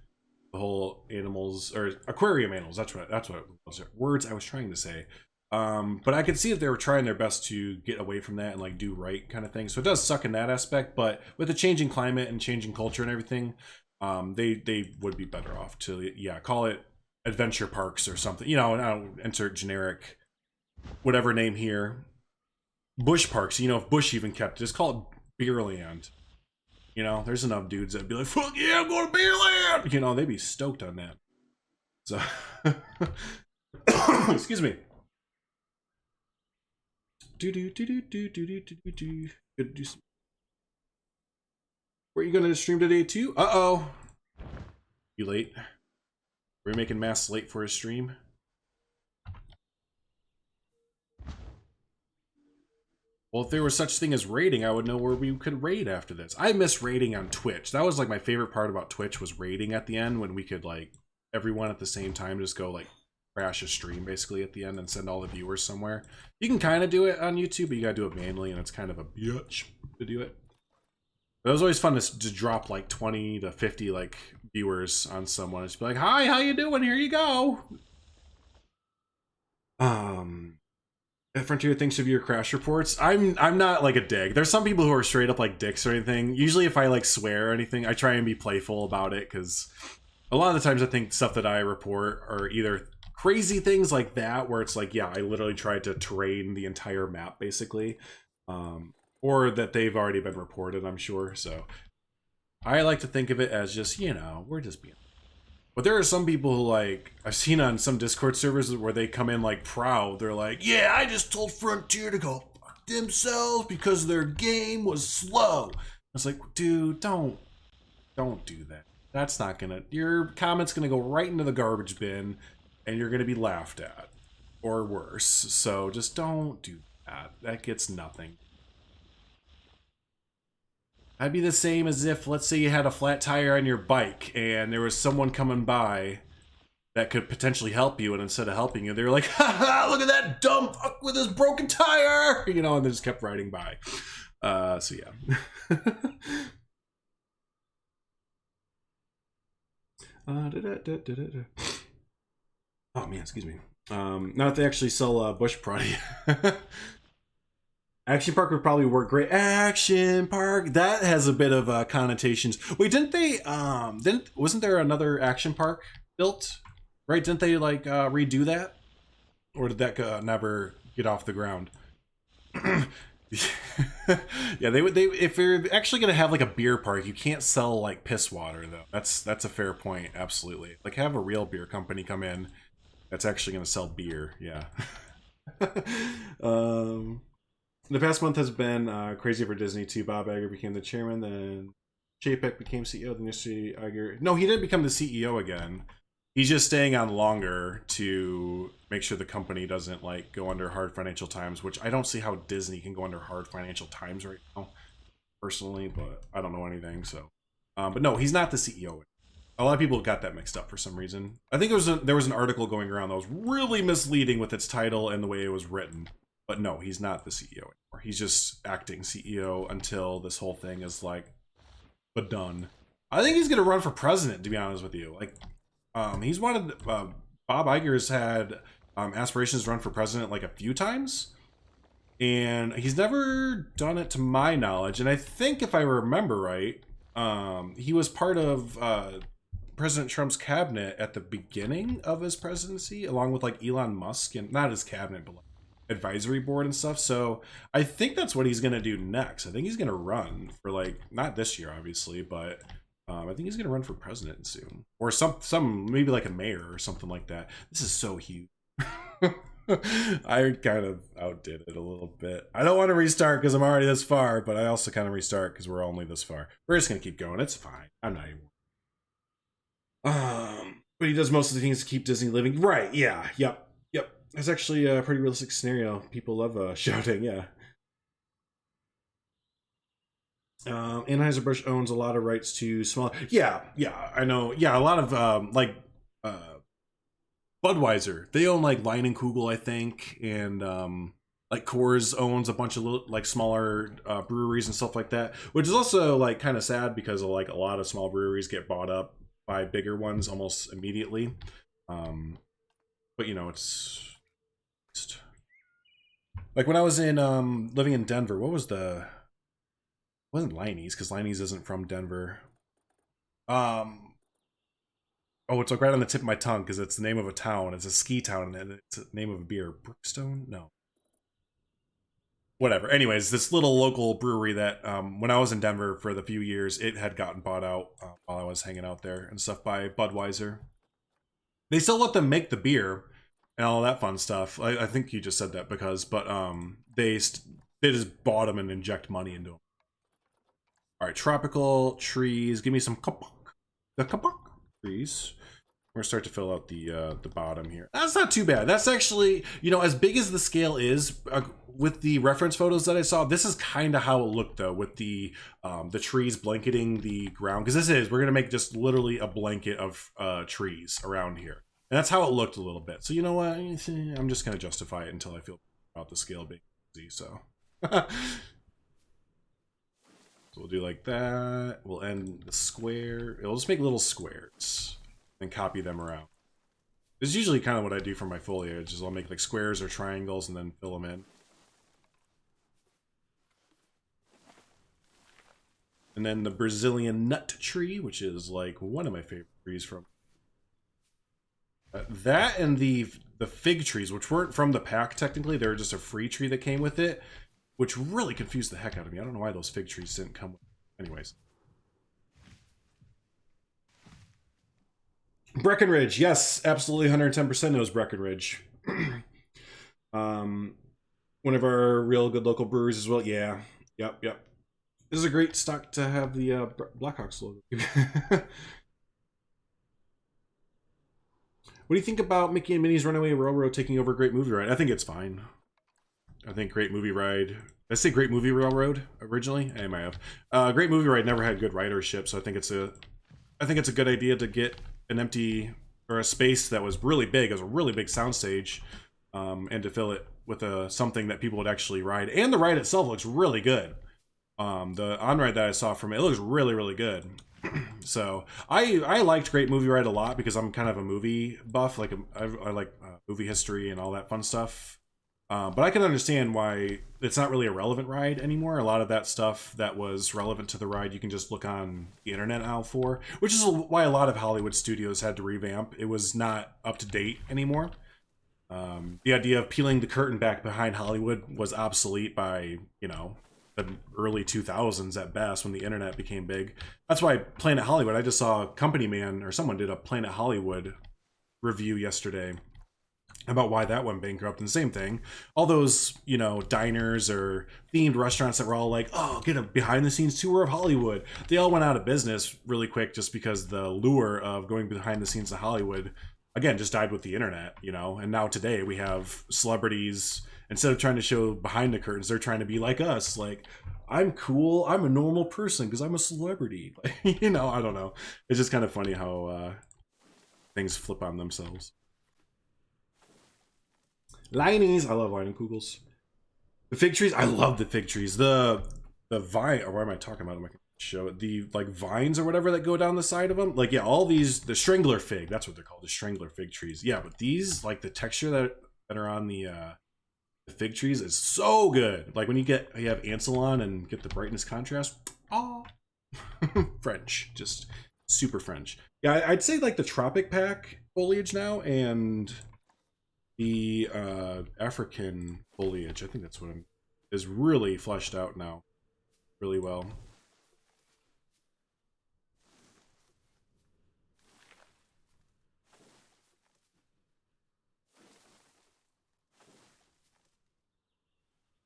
the whole animals or aquarium animals. That's what was words I was trying to say. But I could see that they were trying their best to get away from that and like do right kind of thing. So it does suck in that aspect, but with the changing climate and changing culture and everything, they would be better off to, yeah, call it adventure parks or something. You know, and I'll insert generic whatever name here. Bush parks, you know, if Bush even kept it, just call it Beerland. You know, there's enough dudes that'd be like, fuck yeah, I'm going to Beerland! You know, they'd be stoked on that. So, excuse me. Good to do some. Were you gonna stream today too? Uh-oh. You late? We're making Mass late for his stream. Well, if there was such thing as raiding, I would know where we could raid after this. I miss raiding on Twitch. That was like my favorite part about Twitch was raiding at the end when we could like everyone at the same time just go like crash a stream basically at the end and send all the viewers somewhere. You can kind of do it on YouTube, but you gotta do it manually and it's kind of a bitch to do it. But it was always fun to drop like 20 to 50 like viewers on someone. Just be like, hi, how you doing? Here you go. Frontier thinks of your crash reports. I'm not like a dig. There's some people who are straight up like dicks or anything. Usually if I like swear or anything, I try and be playful about it because a lot of the times I think stuff that I report are either crazy things like that where it's like, yeah, I literally tried to terrain the entire map basically, or that they've already been reported, I'm sure. So I like to think of it as just, you know, we're just being. But there are some people who, like, I've seen on some Discord servers where they come in, like, proud. They're like, yeah, I just told Frontier to go fuck themselves because their game was slow. I was like, dude, don't do that. That's not gonna, your comment's gonna go right into the garbage bin and you're gonna be laughed at. Or worse. So just don't do that. That gets nothing. That'd be the same as if, let's say you had a flat tire on your bike and there was someone coming by that could potentially help you, and instead of helping you, they were like, haha, look at that dumb fuck with his broken tire! You know, and they just kept riding by. So yeah. Oh man, excuse me. Not if they actually sell bush product. Action Park would probably work great. Action Park, that has a bit of connotations. Wait, didn't they? Wasn't there another Action Park built? Right? Didn't they like redo that, or did that never get off the ground? Yeah, they would. If you're actually gonna have like a beer park, you can't sell like piss water though. That's a fair point. Absolutely. Like have a real beer company come in that's actually gonna sell beer. Yeah. The past month has been crazy for Disney too. Bob Iger became the chairman, then Chapek became CEO. Then yesterday, Iger. No, he didn't become the CEO again. He's just staying on longer to make sure the company doesn't like go under hard financial times. Which I don't see how Disney can go under hard financial times right now, personally. But I don't know anything. So, but no, he's not the CEO. A lot of people got that mixed up for some reason. I think there was an article going around that was really misleading with its title and the way it was written. But no, he's not the CEO anymore. He's just acting CEO until this whole thing is like done. I think he's gonna run for president, to be honest with you. Like, he's wanted. Bob Iger's had aspirations to run for president like a few times, and he's never done it to my knowledge. And I think if I remember right, he was part of President Trump's cabinet at the beginning of his presidency, along with like Elon Musk, and not his cabinet, but like advisory board and stuff. So I think that's what he's gonna do next. I think he's gonna run for like, not this year obviously, but I think he's gonna run for president soon, or some maybe like a mayor or something like that. This is so huge. I kind of outdid it a little bit. I don't want to restart because I'm already this far, but I also kind of restart because we're only this far. We're just gonna keep going. It's fine. I'm not even. But he does most of the things to keep Disney living. Right? Yeah. Yep. That's actually a pretty realistic scenario. People love shouting. Yeah. Anheuser-Busch owns a lot of rights to small. Yeah. I know. Yeah, a lot of like Budweiser. They own like Leinenkugel, I think, and like Coors owns a bunch of like smaller breweries and stuff like that, which is also like kind of sad because like a lot of small breweries get bought up by bigger ones almost immediately. But you know, it's like when I was in living in Denver, what was it wasn't Leinie's, because Leinie's isn't from Denver. Oh, it's like right on the tip of my tongue because it's the name of a town. It's a ski town and it's the name of a beer. Brookstone? No. Whatever. Anyways, this little local brewery that when I was in Denver for the few years, it had gotten bought out while I was hanging out there and stuff by Budweiser. They still let them make the beer and all that fun stuff. I think you just said that but they just bought them and inject money into them. All right, tropical trees. Give me some the kapok trees. We're gonna start to fill out the bottom here. That's not too bad. That's actually, you know, as big as the scale is with the reference photos that I saw, this is kind of how it looked though, with the trees blanketing the ground. Because we're gonna make just literally a blanket of trees around here, and that's how it looked a little bit. So you know what? I'm just gonna justify it until I feel about the scale being easy. So. So we'll do like that. We'll end the square. It'll just make little squares and copy them around. This is usually kind of what I do for my foliage, is I'll make like squares or triangles and then fill them in. And then the Brazilian nut tree, which is like one of my favorite trees from that, and the fig trees, which weren't from the pack technically, they were just a free tree that came with it, which really confused the heck out of me. I don't know why those fig trees didn't come with it. Anyways. Breckenridge, yes, absolutely 110% knows Breckenridge. One of our real good local breweries as well. Yeah, yep. This is a great stock to have the Blackhawks logo. What do you think about Mickey and Minnie's Runaway Railroad taking over Great Movie Ride? I think it's fine. I think Great Movie Ride. Did I say Great Movie Railroad originally? I might have. Great Movie Ride never had good ridership, so I think it's a good idea to get an empty or a space that was really big, as a really big soundstage, and to fill it with something that people would actually ride. And the ride itself looks really good. The on-ride that I saw from it looks really, really good. So I liked Great Movie Ride a lot because I'm kind of a movie buff. Like I like movie history and all that fun stuff. But I can understand why it's not really a relevant ride anymore. A lot of that stuff that was relevant to the ride, you can just look on the internet now for, which is why a lot of Hollywood studios had to revamp. It was not up to date anymore. The idea of peeling the curtain back behind Hollywood was obsolete by, you know, the early 2000s at best, when the internet became big. That's why Planet Hollywood, I just saw Company Man, or someone did a Planet Hollywood review yesterday about why that went bankrupt. And the same thing, all those, you know, diners or themed restaurants that were all like, oh, get a behind the scenes tour of Hollywood, they all went out of business really quick, just because the lure of going behind the scenes of Hollywood, again, just died with the internet, you know. And now today we have celebrities, instead of trying to show behind the curtains, they're trying to be like us, like, I'm cool, I'm a normal person because I'm a celebrity. You know, I don't know, it's just kind of funny how things flip on themselves. Leinies, I love Leinenkugels. The fig trees, I love the fig trees. The vine, or what am I talking about? show it, the like vines or whatever that go down the side of them. Like, yeah, all these, the strangler fig, that's what they're called, the strangler fig trees. Yeah, but these, like the texture that are on the fig trees is so good. Like when you have Anselon and get the brightness contrast. Oh, French, just super French. Yeah, I'd say like the tropic pack foliage now and the African foliage, I think that's what is really fleshed out now really well.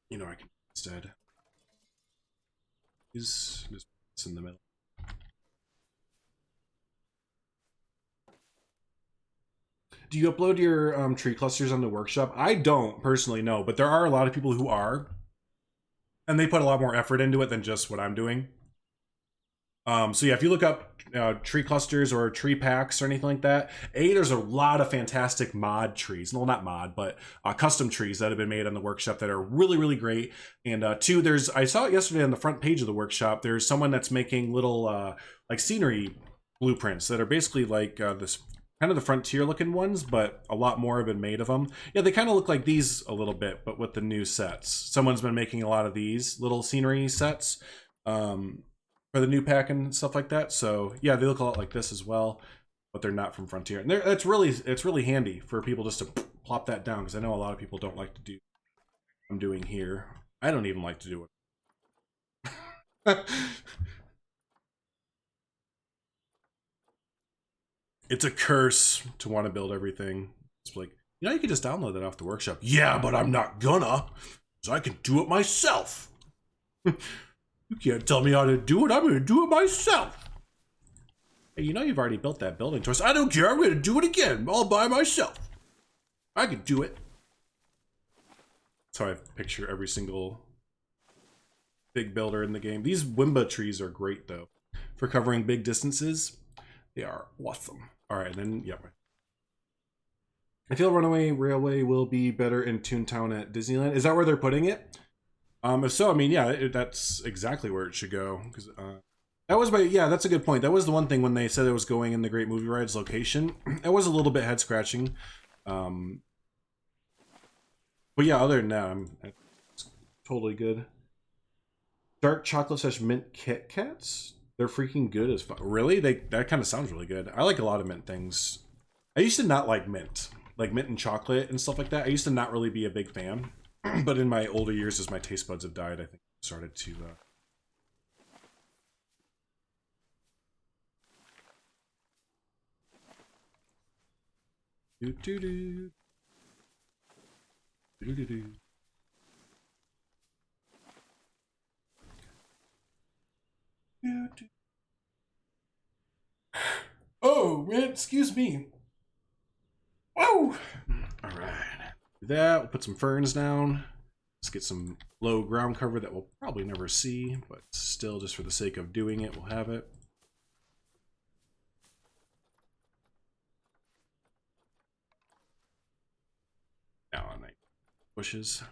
You know, I can instead use this in the middle. Do you upload your tree clusters on the workshop? I don't personally, no, but there are a lot of people who are, and they put a lot more effort into it than just what I'm doing. So yeah, if you look up tree clusters or tree packs or anything like that, there's a lot of fantastic mod trees. No, not mod, but custom trees that have been made on the workshop that are really, really great. And two, I saw it yesterday on the front page of the workshop. There's someone that's making little like scenery blueprints that are basically like this kind of the frontier looking ones, but a lot more have been made of them. Yeah, they kind of look like these a little bit, but with the new sets. Someone's been making a lot of these little scenery sets. For the new pack and stuff like that. So yeah, they look a lot like this as well, but they're not from Frontier. And it's really handy for people just to plop that down, because I know a lot of people don't like to do what I'm doing here. I don't even like to do it. It's a curse to want to build everything. It's like, you know, you can just download that off the workshop. Yeah, but I'm not gonna, so I can do it myself. You can't tell me how to do it. I'm going to do it myself. Hey, you know you've already built that building to us. I don't care. I'm going to do it again all by myself. I can do it. That's how I picture every single big builder in the game. These Wimba trees are great, though. For covering big distances, they are awesome. All right, and then, yeah. I feel Runaway Railway will be better in Toontown at Disneyland. Is that where they're putting it? If so, I mean, yeah, that's exactly where it should go. Because that was that's a good point. That was the one thing when they said it was going in the Great Movie Rides location. It was a little bit head scratching. But yeah, other than that, it's totally good. Dark chocolate / mint Kit Kats. They're freaking good as fuck. Really? That kind of sounds really good. I like a lot of mint things. I used to not like mint and chocolate and stuff like that. I used to not really be a big fan. But in my older years, as my taste buds have died, I think I started to Oh, man, excuse me. Whoa! All right. Do that. We'll put some ferns down. Let's get some low ground cover that we'll probably never see, but still, just for the sake of doing it, we'll have it. Now on bushes.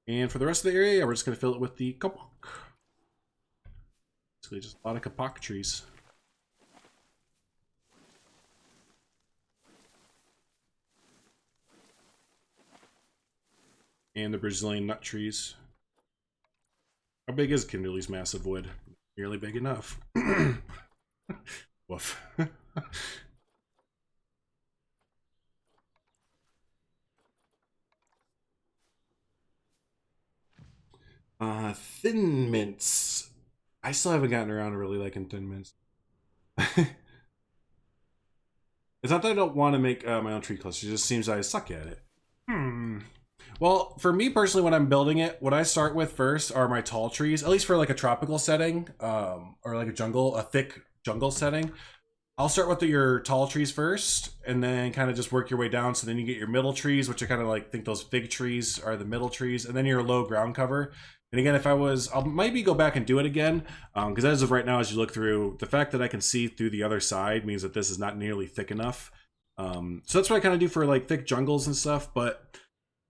And for the rest of the area, we're just going to fill it with the kapok. Basically, just a lot of kapok trees. And the Brazilian nut trees. How big is Kimberly's massive wood? Nearly big enough. Woof. Thin mints. I still haven't gotten around to really liking thin mints. It's not that I don't want to make my own tree cluster. It just seems I suck at it. Well, for me personally, when I'm building it, what I start with first are my tall trees, at least for like a tropical setting, or like a thick jungle setting. I'll start with your tall trees first, and then kind of just work your way down. So then you get your middle trees, which I kind of like think those fig trees are the middle trees, and then your low ground cover. And again, I'll maybe go back and do it again, because as of right now, as you look through, the fact that I can see through the other side means that this is not nearly thick enough. So that's what I kind of do for like thick jungles and stuff, but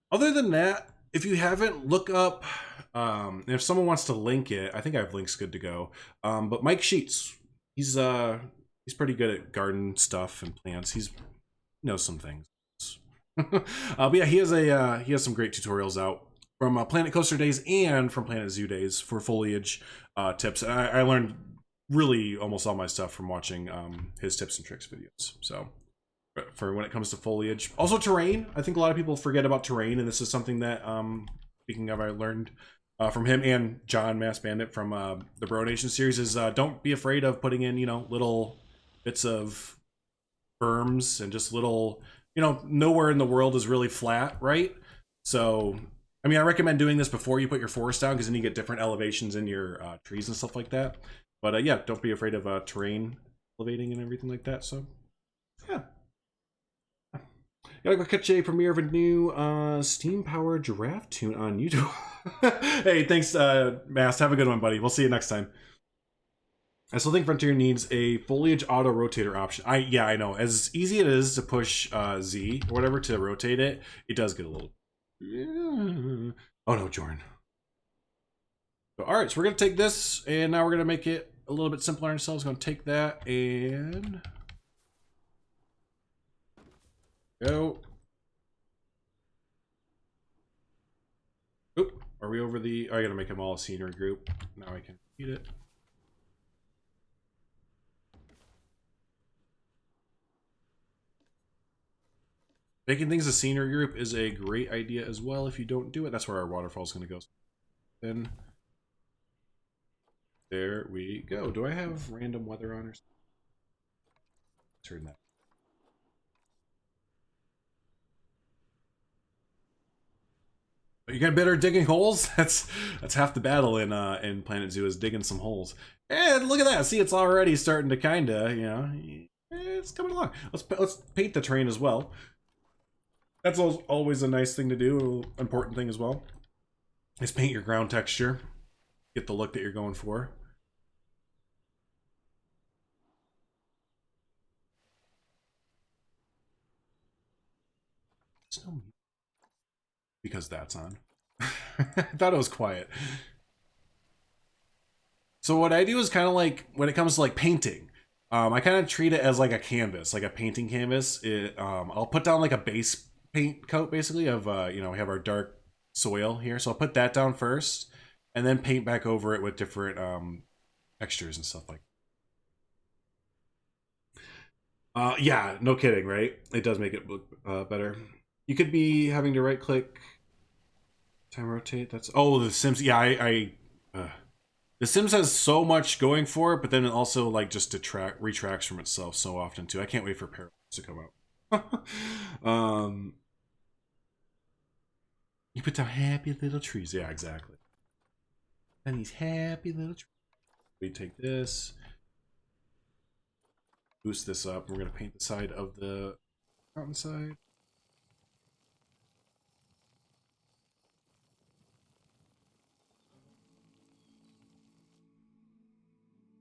other than that, if you haven't, look up And if someone wants to link it, I think I have links good to go. But Mike Sheets, he's pretty good at garden stuff and plants. He knows some things. But yeah, he has some great tutorials out from Planet Coaster days and from Planet Zoo days for foliage tips. And I learned really almost all my stuff from watching his tips and tricks videos. So for when it comes to foliage, also terrain. I think a lot of people forget about terrain, and this is something that speaking of, I learned from him and John Mass Bandit from the Bro Nation series is don't be afraid of putting in, little bits of berms and just little, nowhere in the world is really flat, right? So, I mean, I recommend doing this before you put your forest down, because then you get different elevations in your trees and stuff like that. But yeah, don't be afraid of terrain elevating and everything like that. So, yeah. Gotta go catch a premiere of a new steam-powered giraffe tune on YouTube. Hey, thanks, Mast. Have a good one, buddy. We'll see you next time. I still think Frontier needs a foliage auto rotator option. Yeah, I know. As easy it is to push Z or whatever to rotate it, it does get a little. Oh no, Jordan. All right, so we're gonna take this, and now we're gonna make it a little bit simpler ourselves. Gonna take that and go. Oop, are we over the? Oh, I gotta make them all a scenery group. Now I can eat it. Making things a scenery group is a great idea as well. If you don't do it, that's where our waterfall is going to go. Then there we go. Do I have random weather on or something? Turn that. You got better digging holes? That's half the battle in Planet Zoo, is digging some holes. And look at that. See, it's already starting to kinda, it's coming along. Let's paint the terrain as well. That's always a nice thing to do, important thing as well. Is paint your ground texture. Get the look that you're going for. Because that's on. I thought it was quiet. So what I do is kind of like, when it comes to like painting, I kind of treat it as like a canvas, like a painting canvas. I'll put down like a base paint coat, basically, of we have our dark soil here, so I'll put that down first and then paint back over it with different textures and stuff like that. Yeah, no kidding, right? It does make it look better. You could be having to right click, time rotate. That's the Sims. Yeah, the Sims has so much going for it, but then it also like just retracts from itself so often too. I can't wait for Parallax to come out. You put down happy little trees. Yeah, exactly. And these happy little trees. We take this, boost this up. We're gonna paint the side of the mountainside.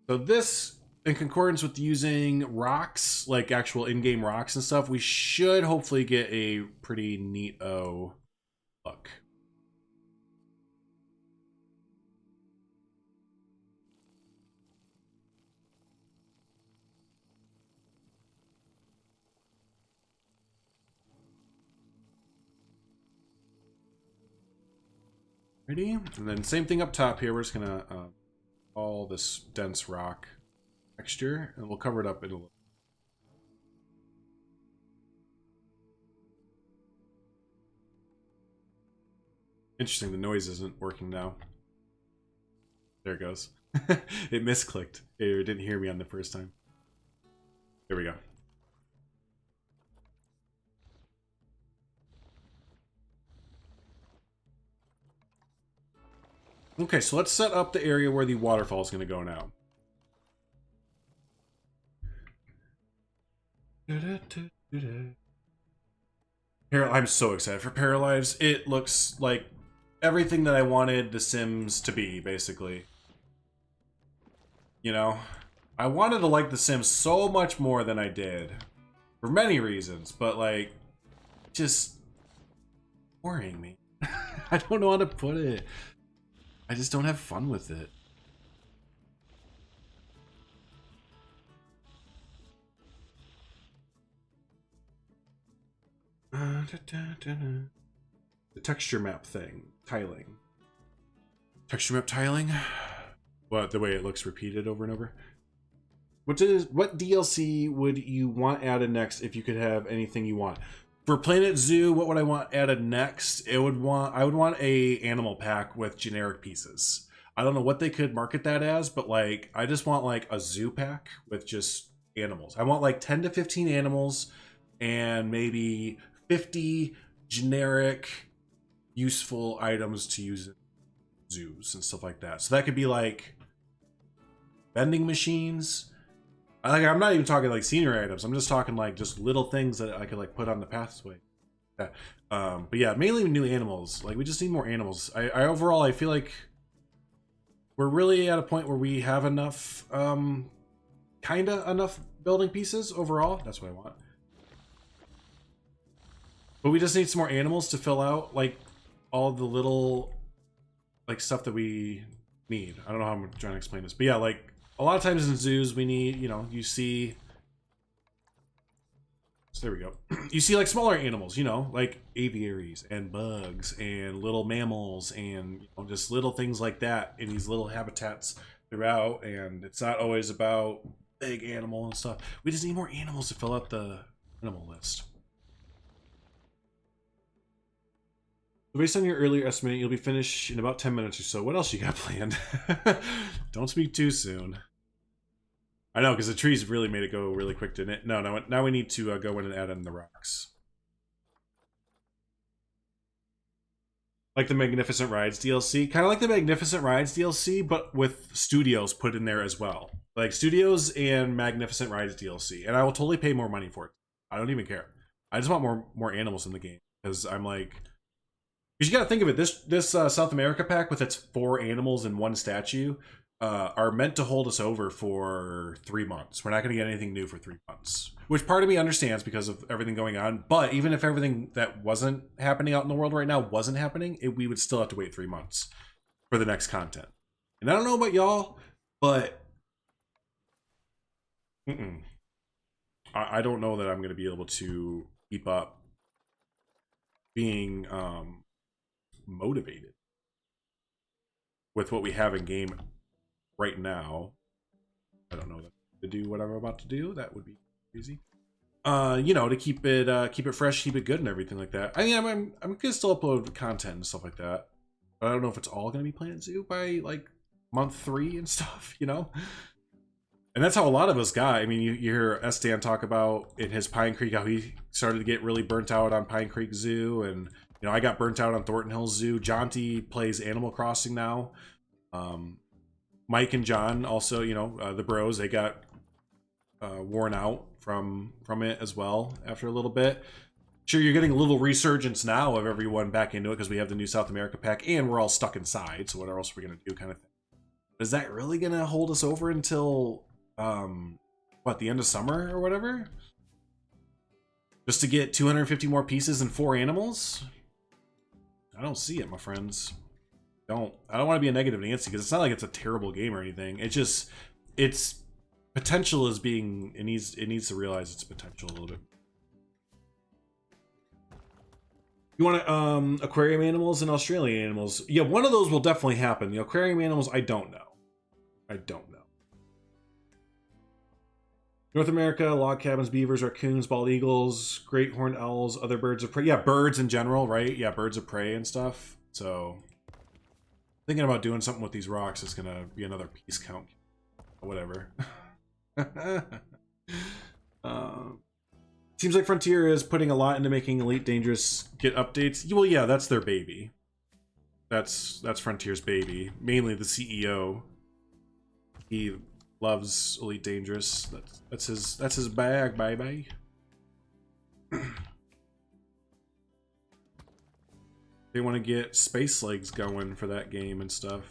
So this, in concordance with using rocks, like actual in-game rocks and stuff, we should hopefully get a pretty neat-o look. Ready? And then same thing up top here. We're just gonna all this dense rock texture, and we'll cover it up in a little. Interesting, the noise isn't working now. There it goes. It misclicked. It didn't hear me on the first time. There we go. Okay, so let's set up the area where the waterfall is going to go now. I'm so excited for Paralives. It looks like everything that I wanted The Sims to be, basically. I wanted to like The Sims so much more than I did. For many reasons, but like, just boring me. I don't know how to put it. I just don't have fun with it. The texture map thing. Tiling. Texture map tiling? What, the way it looks repeated over and over? What DLC would you want added next if you could have anything you want? For Planet Zoo, what would I want added next? I would want a animal pack with generic pieces. I don't know what they could market that as, but like I just want like a zoo pack with just animals. I want like 10 to 15 animals and maybe 50 generic useful items to use in zoos and stuff like that. So that could be like vending machines. I'm not even talking like scenery items. I'm just talking like just little things that I could like put on the pathway. Yeah. But yeah, mainly new animals. Like we just need more animals. I overall I feel like we're really at a point where we have enough, kinda enough building pieces overall. That's what I want. But we just need some more animals to fill out like all the little like stuff that we need. I don't know how I'm trying to explain this, but yeah, like a lot of times in zoos we need, you know, you see, so there we go. You see like smaller animals, you know, like aviaries and bugs and little mammals and, you know, just little things like that in these little habitats throughout. And it's not always about big animal and stuff. We just need more animals to fill out the animal list. Based on your earlier estimate, you'll be finished in about 10 minutes or so. What else you got planned? Don't speak too soon. I know, because the trees really made it go really quick, didn't it? No, now we need to go in and add in the rocks. Like the Magnificent Rides DLC. Kind of like the Magnificent Rides DLC, but with studios put in there as well. Like studios and Magnificent Rides DLC. And I will totally pay more money for it. I don't even care. I just want more animals in the game. Because I'm like... Because you got to think of it, this South America pack with its 4 animals and 1 statue are meant to hold us over for 3 months. We're not going to get anything new for 3 months, which part of me understands because of everything going on. But even if everything that wasn't happening out in the world right now wasn't happening, we would still have to wait 3 months for the next content. And I don't know about y'all, but I don't know that I'm going to be able to keep up being motivated with what we have in game right now. I don't know to do what I'm about to do. That would be crazy. You know, to keep it fresh, keep it good, and everything like that. I mean, I'm gonna still upload content and stuff like that, but I don't know if it's all gonna be Planet Zoo by like month 3 and stuff. You know, and that's how a lot of us got. I mean, you hear Estan talk about in his Pine Creek how he started to get really burnt out on Pine Creek Zoo, and you know, I got burnt out on Thornton Hills Zoo. Jonty plays Animal Crossing now. Mike and John also, you know, the bros, they got worn out from it as well after a little bit. Sure, you're getting a little resurgence now of everyone back into it because we have the new South America pack and we're all stuck inside. So what else are we going to do, kind of thing? Is that really going to hold us over until, what, the end of summer or whatever? Just to get 250 more pieces and 4 animals? I don't see it, my friends. I don't want to be a negative Nancy because it's not like it's a terrible game or anything. It's just its potential is being it needs to realize its potential a little bit. You want aquarium animals and Australian animals? Yeah, one of those will definitely happen. The aquarium animals, I don't know. North America, log cabins, beavers, raccoons, bald eagles, great horned owls, other birds of prey. Yeah, birds in general, right? Yeah, birds of prey and stuff. So, thinking about doing something with these rocks is going to be another piece count. Whatever. Seems like Frontier is putting a lot into making Elite Dangerous get updates. Well, yeah, that's their baby. That's Frontier's baby. Mainly the CEO. He loves Elite Dangerous. That's his bag, baby. They want to get Space Legs going for that game and stuff.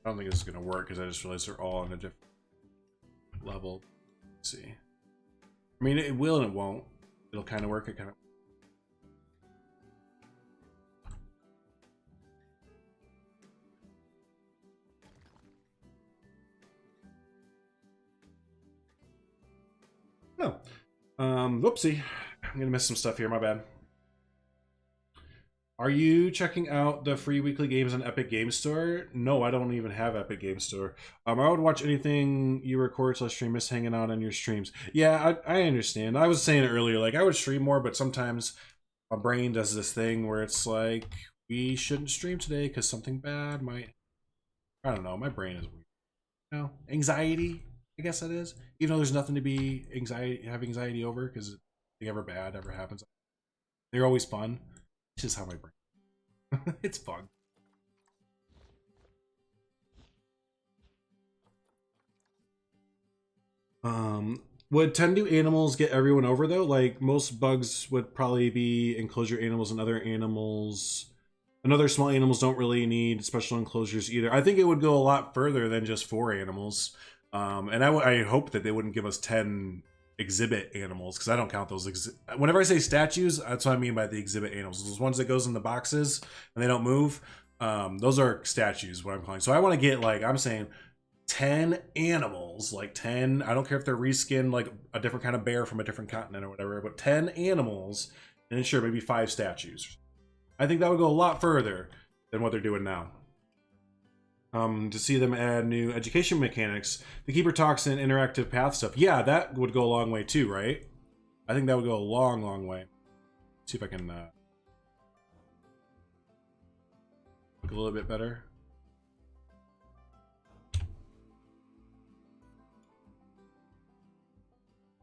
I don't think this is gonna work because I just realized they're all on a different level. Let's see. I mean, it will and it won't. It'll kind of work. It kind of. No. Whoopsie. I'm gonna miss some stuff here. My bad. Are you checking out the free weekly games on Epic Game Store? No, I don't even have Epic Game Store. I would watch anything you record / stream, miss hanging out on your streams. Yeah, I understand. I was saying it earlier, like I would stream more, but sometimes my brain does this thing where it's like, we shouldn't stream today because something bad might, I don't know, my brain is weird. You know, anxiety, I guess that is. Even though there's nothing to be have anxiety over because nothing ever bad ever happens. They're always fun. It's just how my brain. It's fun. Would tend to animals get everyone over though? Like most bugs would probably be enclosure animals and other animals. And other small animals don't really need special enclosures either. I think it would go a lot further than just 4 animals. And I hope that they wouldn't give us 10 exhibit animals because I don't count those. Whenever I say statues, that's what I mean by the exhibit animals. Those ones that goes in the boxes and they don't move. Those are statues, what I'm calling. So I want to get, like, I'm saying 10 animals, like 10. I don't care if they're reskinned like a different kind of bear from a different continent or whatever, but 10 animals, and then sure, maybe 5 statues. I think that would go a lot further than what they're doing now. To see them add new education mechanics. The Keeper Talks and interactive path stuff. Yeah, that would go a long way too, right? I think that would go a long, long way. Let's see if I can look a little bit better.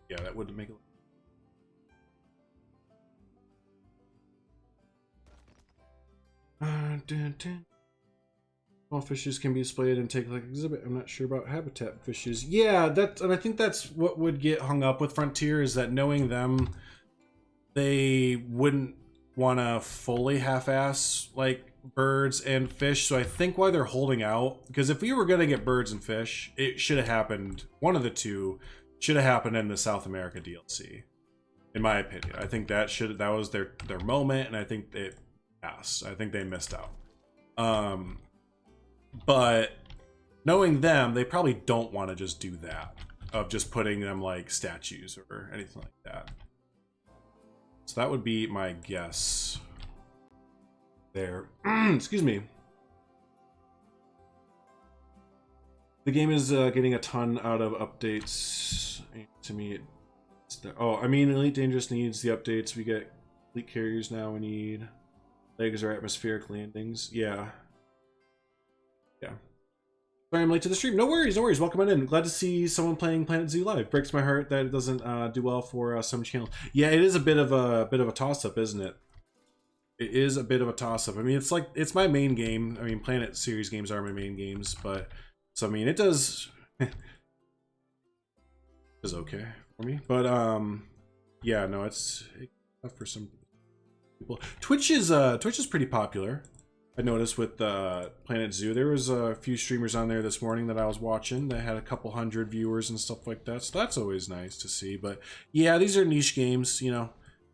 Yeah, that would make it. Small fishes can be displayed and take like exhibit. I'm not sure about habitat fishes. Yeah, and I think that's what would get hung up with Frontier, is that knowing them, they wouldn't want to fully half-ass like birds and fish. So I think why they're holding out, because if we were gonna get birds and fish, it should have happened. One of the two should have happened in the South America DLC, in my opinion. I think that was their moment, and I think it passed. I think they missed out. But knowing them, they probably don't want to just do that, of just putting them like statues or anything like that. So that would be my guess there. Excuse me. The game is getting a ton out of updates. To me, I mean, Elite Dangerous needs the updates. We get Elite Carriers now. We need legs or atmospheric landings. Yeah. Yeah. Sorry I'm late to the stream. No worries, no worries. Welcome on in. Glad to see someone playing Planet Zoo live. Breaks my heart that it doesn't do well for some channels. Yeah, it is a bit of a toss-up, isn't it? It is a bit of a toss-up. I mean, it's my main game. I mean, Planet series games are my main games, but so I mean, it does is okay for me. But yeah, no, it's tough for some people. Twitch is pretty popular. I noticed with Planet Zoo, there was a few streamers on there this morning that I was watching that had a couple hundred viewers and stuff like that. So that's always nice to see. But yeah, these are niche games, you know,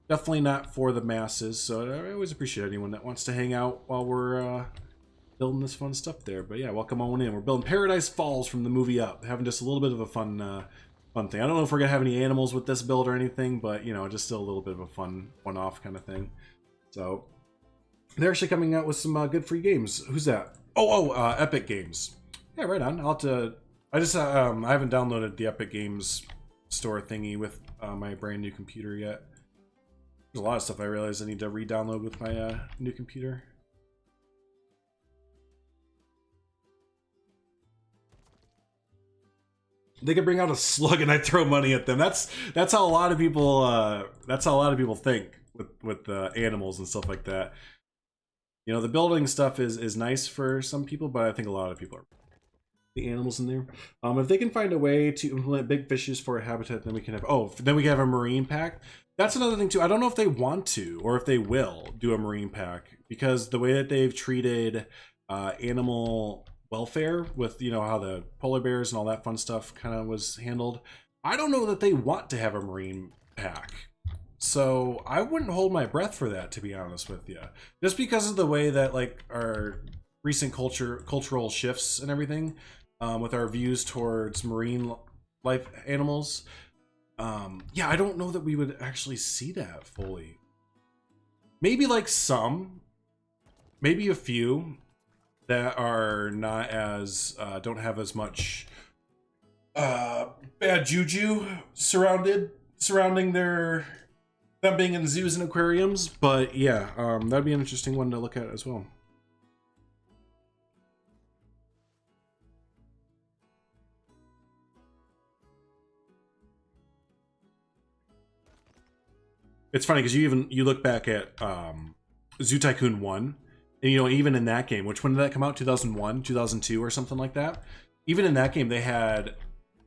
definitely not for the masses. So I always appreciate anyone that wants to hang out while we're building this fun stuff there. But yeah, welcome on in. We're building Paradise Falls from the movie Up, having just a little bit of a fun thing. I don't know if we're gonna have any animals with this build or anything, but you know, just still a little bit of a fun one-off kind of thing. So. They're actually coming out with some good free games. Who's that? Epic Games. Yeah, right on. I'll have to. I haven't downloaded the Epic Games store thingy with my brand new computer yet. There's a lot of stuff I realize I need to re-download with my new computer. They could bring out a slug and I throw money at them. That's how a lot of people think with animals and stuff like that. You know, the building stuff is nice for some people, but I think a lot of people are the animals in there. If they can find a way to implement big fishes for a habitat, then we can have a marine pack. That's another thing too. I don't know if they want to or if they will do a marine pack, because the way that they've treated animal welfare with, you know, how the polar bears and all that fun stuff kind of was handled. I don't know that they want to have a marine pack. So I wouldn't hold my breath for that, to be honest with you. Just because of the way that like our recent cultural shifts and everything, with our views towards marine life animals. Yeah, I don't know that we would actually see that fully. Maybe like some, maybe a few that are not as don't have as much bad juju surrounding them being in zoos and aquariums. But yeah, that'd be an interesting one to look at as well. It's funny because you look back at Zoo Tycoon 1, and you know, even in that game, which when did that come out? 2001, 2002, or something like that. Even in that game, they had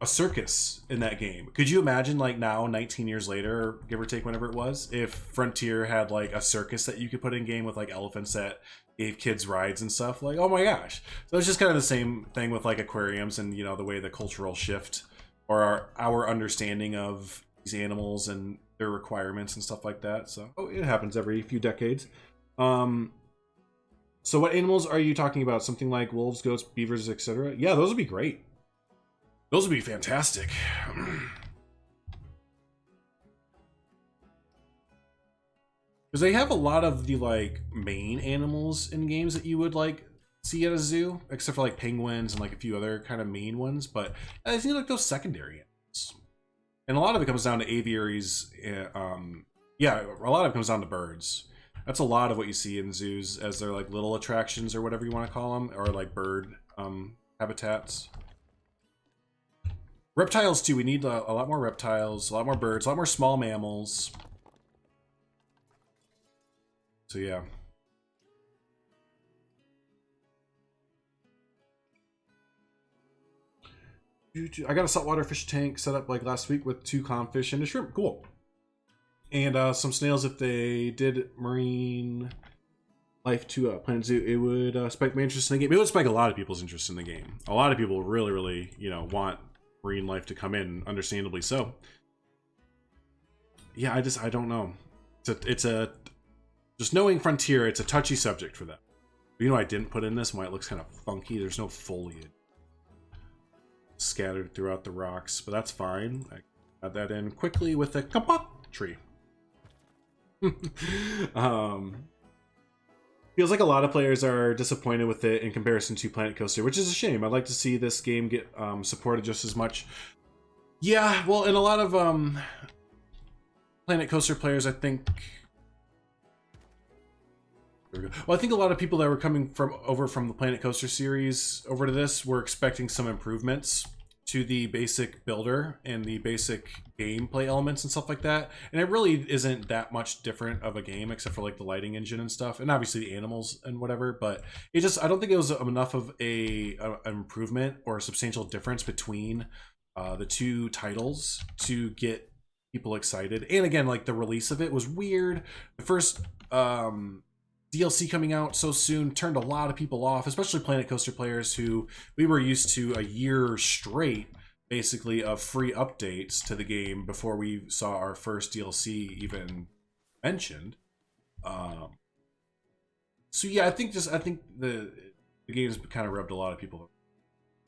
a circus in that game. Could you imagine, like now, 19 years later, give or take whenever it was, if Frontier had like a circus that you could put in game with like elephants that gave kids rides and stuff? Like, oh my gosh. So it's just kind of the same thing with like aquariums and, you know, the way the cultural shift or our understanding of these animals and their requirements and stuff like that. So it happens every few decades. So what animals are you talking about? Something like wolves, goats, beavers, etc.? Yeah, those would be great. Those would be fantastic. Because they have a lot of the like main animals in games that you would like see at a zoo, except for like penguins and like a few other kind of main ones. But I think like those secondary animals. And a lot of it comes down to aviaries. Yeah, a lot of it comes down to birds. That's a lot of what you see in zoos as they're like little attractions or whatever you want to call them, or like bird habitats. Reptiles too. We need a lot more reptiles, a lot more birds, a lot more small mammals. So yeah. I got a saltwater fish tank set up like last week with 2 clownfish and a shrimp. Cool. And some snails. If they did marine life to Planet Zoo, it would spike my interest in the game. It would spike a lot of people's interest in the game. A lot of people really, really, you know, want marine life to come in, understandably so. Yeah, I don't know. It's a just knowing Frontier, it's a touchy subject for them. But, you know, I didn't put in this and why it looks kind of funky. There's no foliage scattered throughout the rocks, but that's fine. I add that in quickly with a kapok tree. Feels like a lot of players are disappointed with it in comparison to Planet Coaster, which is a shame. I'd like to see this game get supported just as much. Yeah, well, and a lot of Planet Coaster players, I think. Well, I think a lot of people that were coming over from the Planet Coaster series over to this were expecting some improvements to the basic builder and the basic gameplay elements and stuff like that. And it really isn't that much different of a game except for like the lighting engine and stuff, and obviously the animals and whatever. But it just, I don't think it was enough of an improvement or a substantial difference between the 2 titles to get people excited. And again, like the release of it was weird. The first DLC coming out so soon turned a lot of people off, especially Planet Coaster players who we were used to a year straight, basically, of free updates to the game before we saw our first DLC even mentioned. So yeah, I think the game's kind of rubbed a lot of people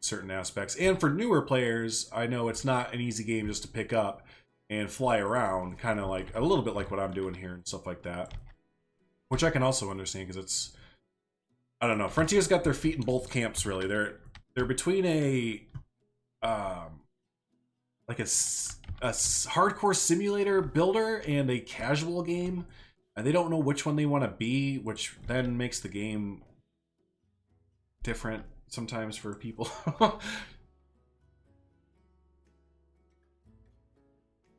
certain aspects. And for newer players, I know it's not an easy game just to pick up and fly around, kind of like a little bit like what I'm doing here and stuff like that. Which I can also understand because it's, I don't know. Frontier's got their feet in both camps, really. They're between a like a hardcore simulator builder and a casual game, and they don't know which one they want to be, which then makes the game different sometimes for people.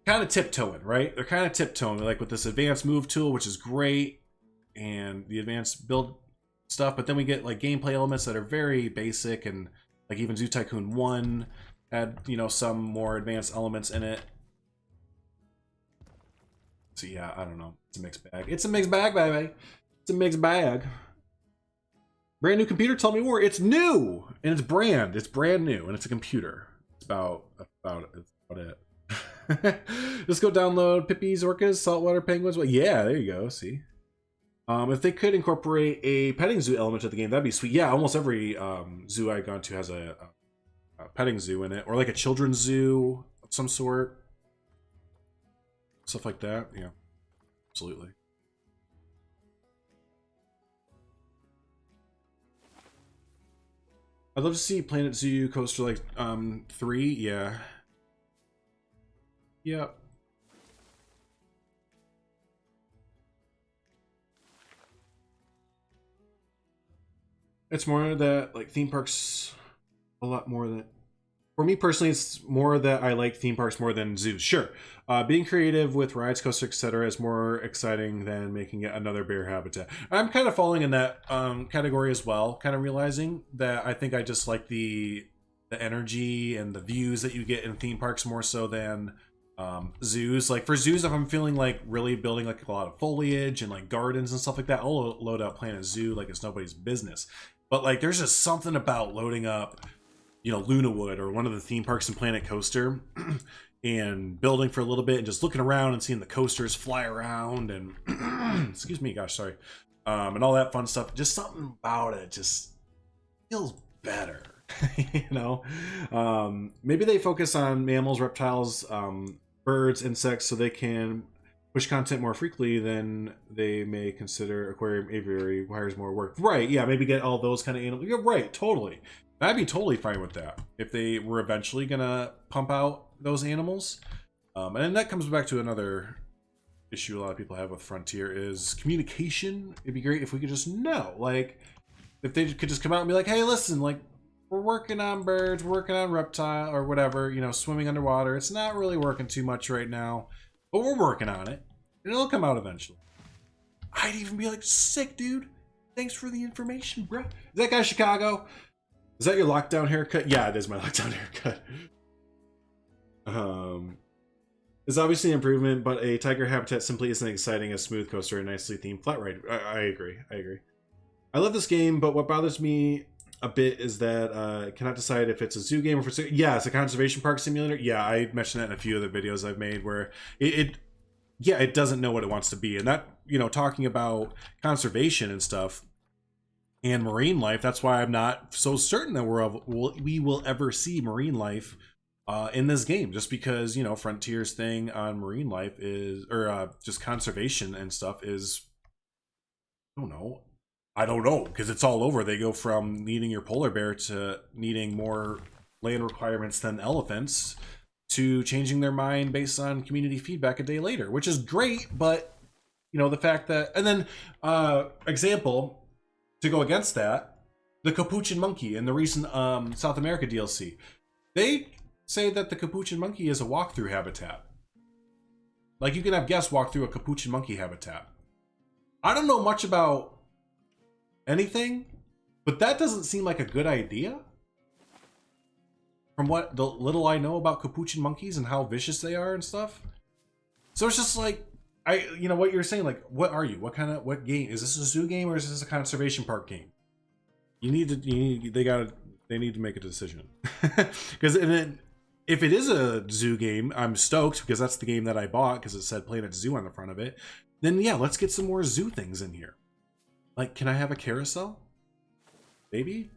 Kind of tiptoeing, right? They're kind of tiptoeing, like with this advanced move tool, which is great, and the advanced build stuff, but then we get like gameplay elements that are very basic, and like even Zoo Tycoon 1 had, you know, some more advanced elements in it. So yeah, I don't know. It's a mixed bag. It's a mixed bag, baby. It's a mixed bag. Brand new computer, tell me more. It's new and it's brand new and it's a computer. It's about it. Let's go download Pippies, Orcas, Saltwater Penguins. Well, yeah, there you go. See, if they could incorporate a petting zoo element to the game, that'd be sweet. Yeah, almost every zoo I've gone to has a petting zoo in it, or like a children's zoo of some sort, stuff like that. Yeah, absolutely. I'd love to see Planet Zoo Coaster like 3. Yeah. Yep. It's more that like theme parks a lot more than, for me personally, it's more that I like theme parks more than zoos. Sure, being creative with rides, coasters, etc. is more exciting than making it another bear habitat. I'm kind of falling in that category as well, kind of realizing that I think I just like the energy and the views that you get in theme parks more so than zoos. Like for zoos, if I'm feeling like really building like a lot of foliage and like gardens and stuff like that, I'll load up Planet Zoo like it's nobody's business. But like there's just something about loading up, you know, Lunawood or one of the theme parks in Planet Coaster and building for a little bit and just looking around and seeing the coasters fly around and excuse me, gosh, sorry, and all that fun stuff. Just something about it just feels better. You know, maybe they focus on mammals, reptiles, birds, insects, so they can push content more frequently than they may consider. Aquarium, aviary requires more work. Right, yeah, maybe get all those kind of animals. You're right, totally. I'd be totally fine with that if they were eventually gonna pump out those animals. And then that comes back to another issue a lot of people have with Frontier is communication. It'd be great if we could just know, like, if they could just come out and be like, hey, listen, like, we're working on birds, we're working on reptile or whatever, you know, swimming underwater. It's not really working too much right now, but we're working on it and it'll come out eventually. I'd even be like, sick, dude. Thanks for the information, bro. Is that guy Chicago? Is that your lockdown haircut? Yeah, it is my lockdown haircut. It's obviously an improvement, but a tiger habitat simply isn't exciting as smooth coaster and nicely themed flat ride. I agree. I love this game, but what bothers me a bit is that I cannot decide if it's a zoo game or if it's yeah, it's a conservation park simulator. Yeah, I mentioned that in a few of the videos I've made where it doesn't know what it wants to be. And that, you know, talking about conservation and stuff and marine life, that's why I'm not so certain that we will ever see marine life in this game, just because, you know, Frontier's thing on marine life is, or just conservation and stuff is, I don't know, because it's all over. They go from needing your polar bear to needing more land requirements than elephants to changing their mind based on community feedback a day later, which is great. But, you know, the fact that, and then example, to go against that, the capuchin monkey in the recent South America DLC, they say that the capuchin monkey is a walkthrough habitat. Like, you can have guests walk through a capuchin monkey habitat. I don't know much about anything, but that doesn't seem like a good idea. From what the little I know about capuchin monkeys and how vicious they are and stuff. So it's just like, you know what you're saying, like, what are you? What game? Is this a zoo game or is this a conservation park game? They need to make a decision. Because if it is a zoo game, I'm stoked because that's the game that I bought because it said Planet Zoo on the front of it. Then yeah, let's get some more zoo things in here. Like, can I have a carousel? Maybe?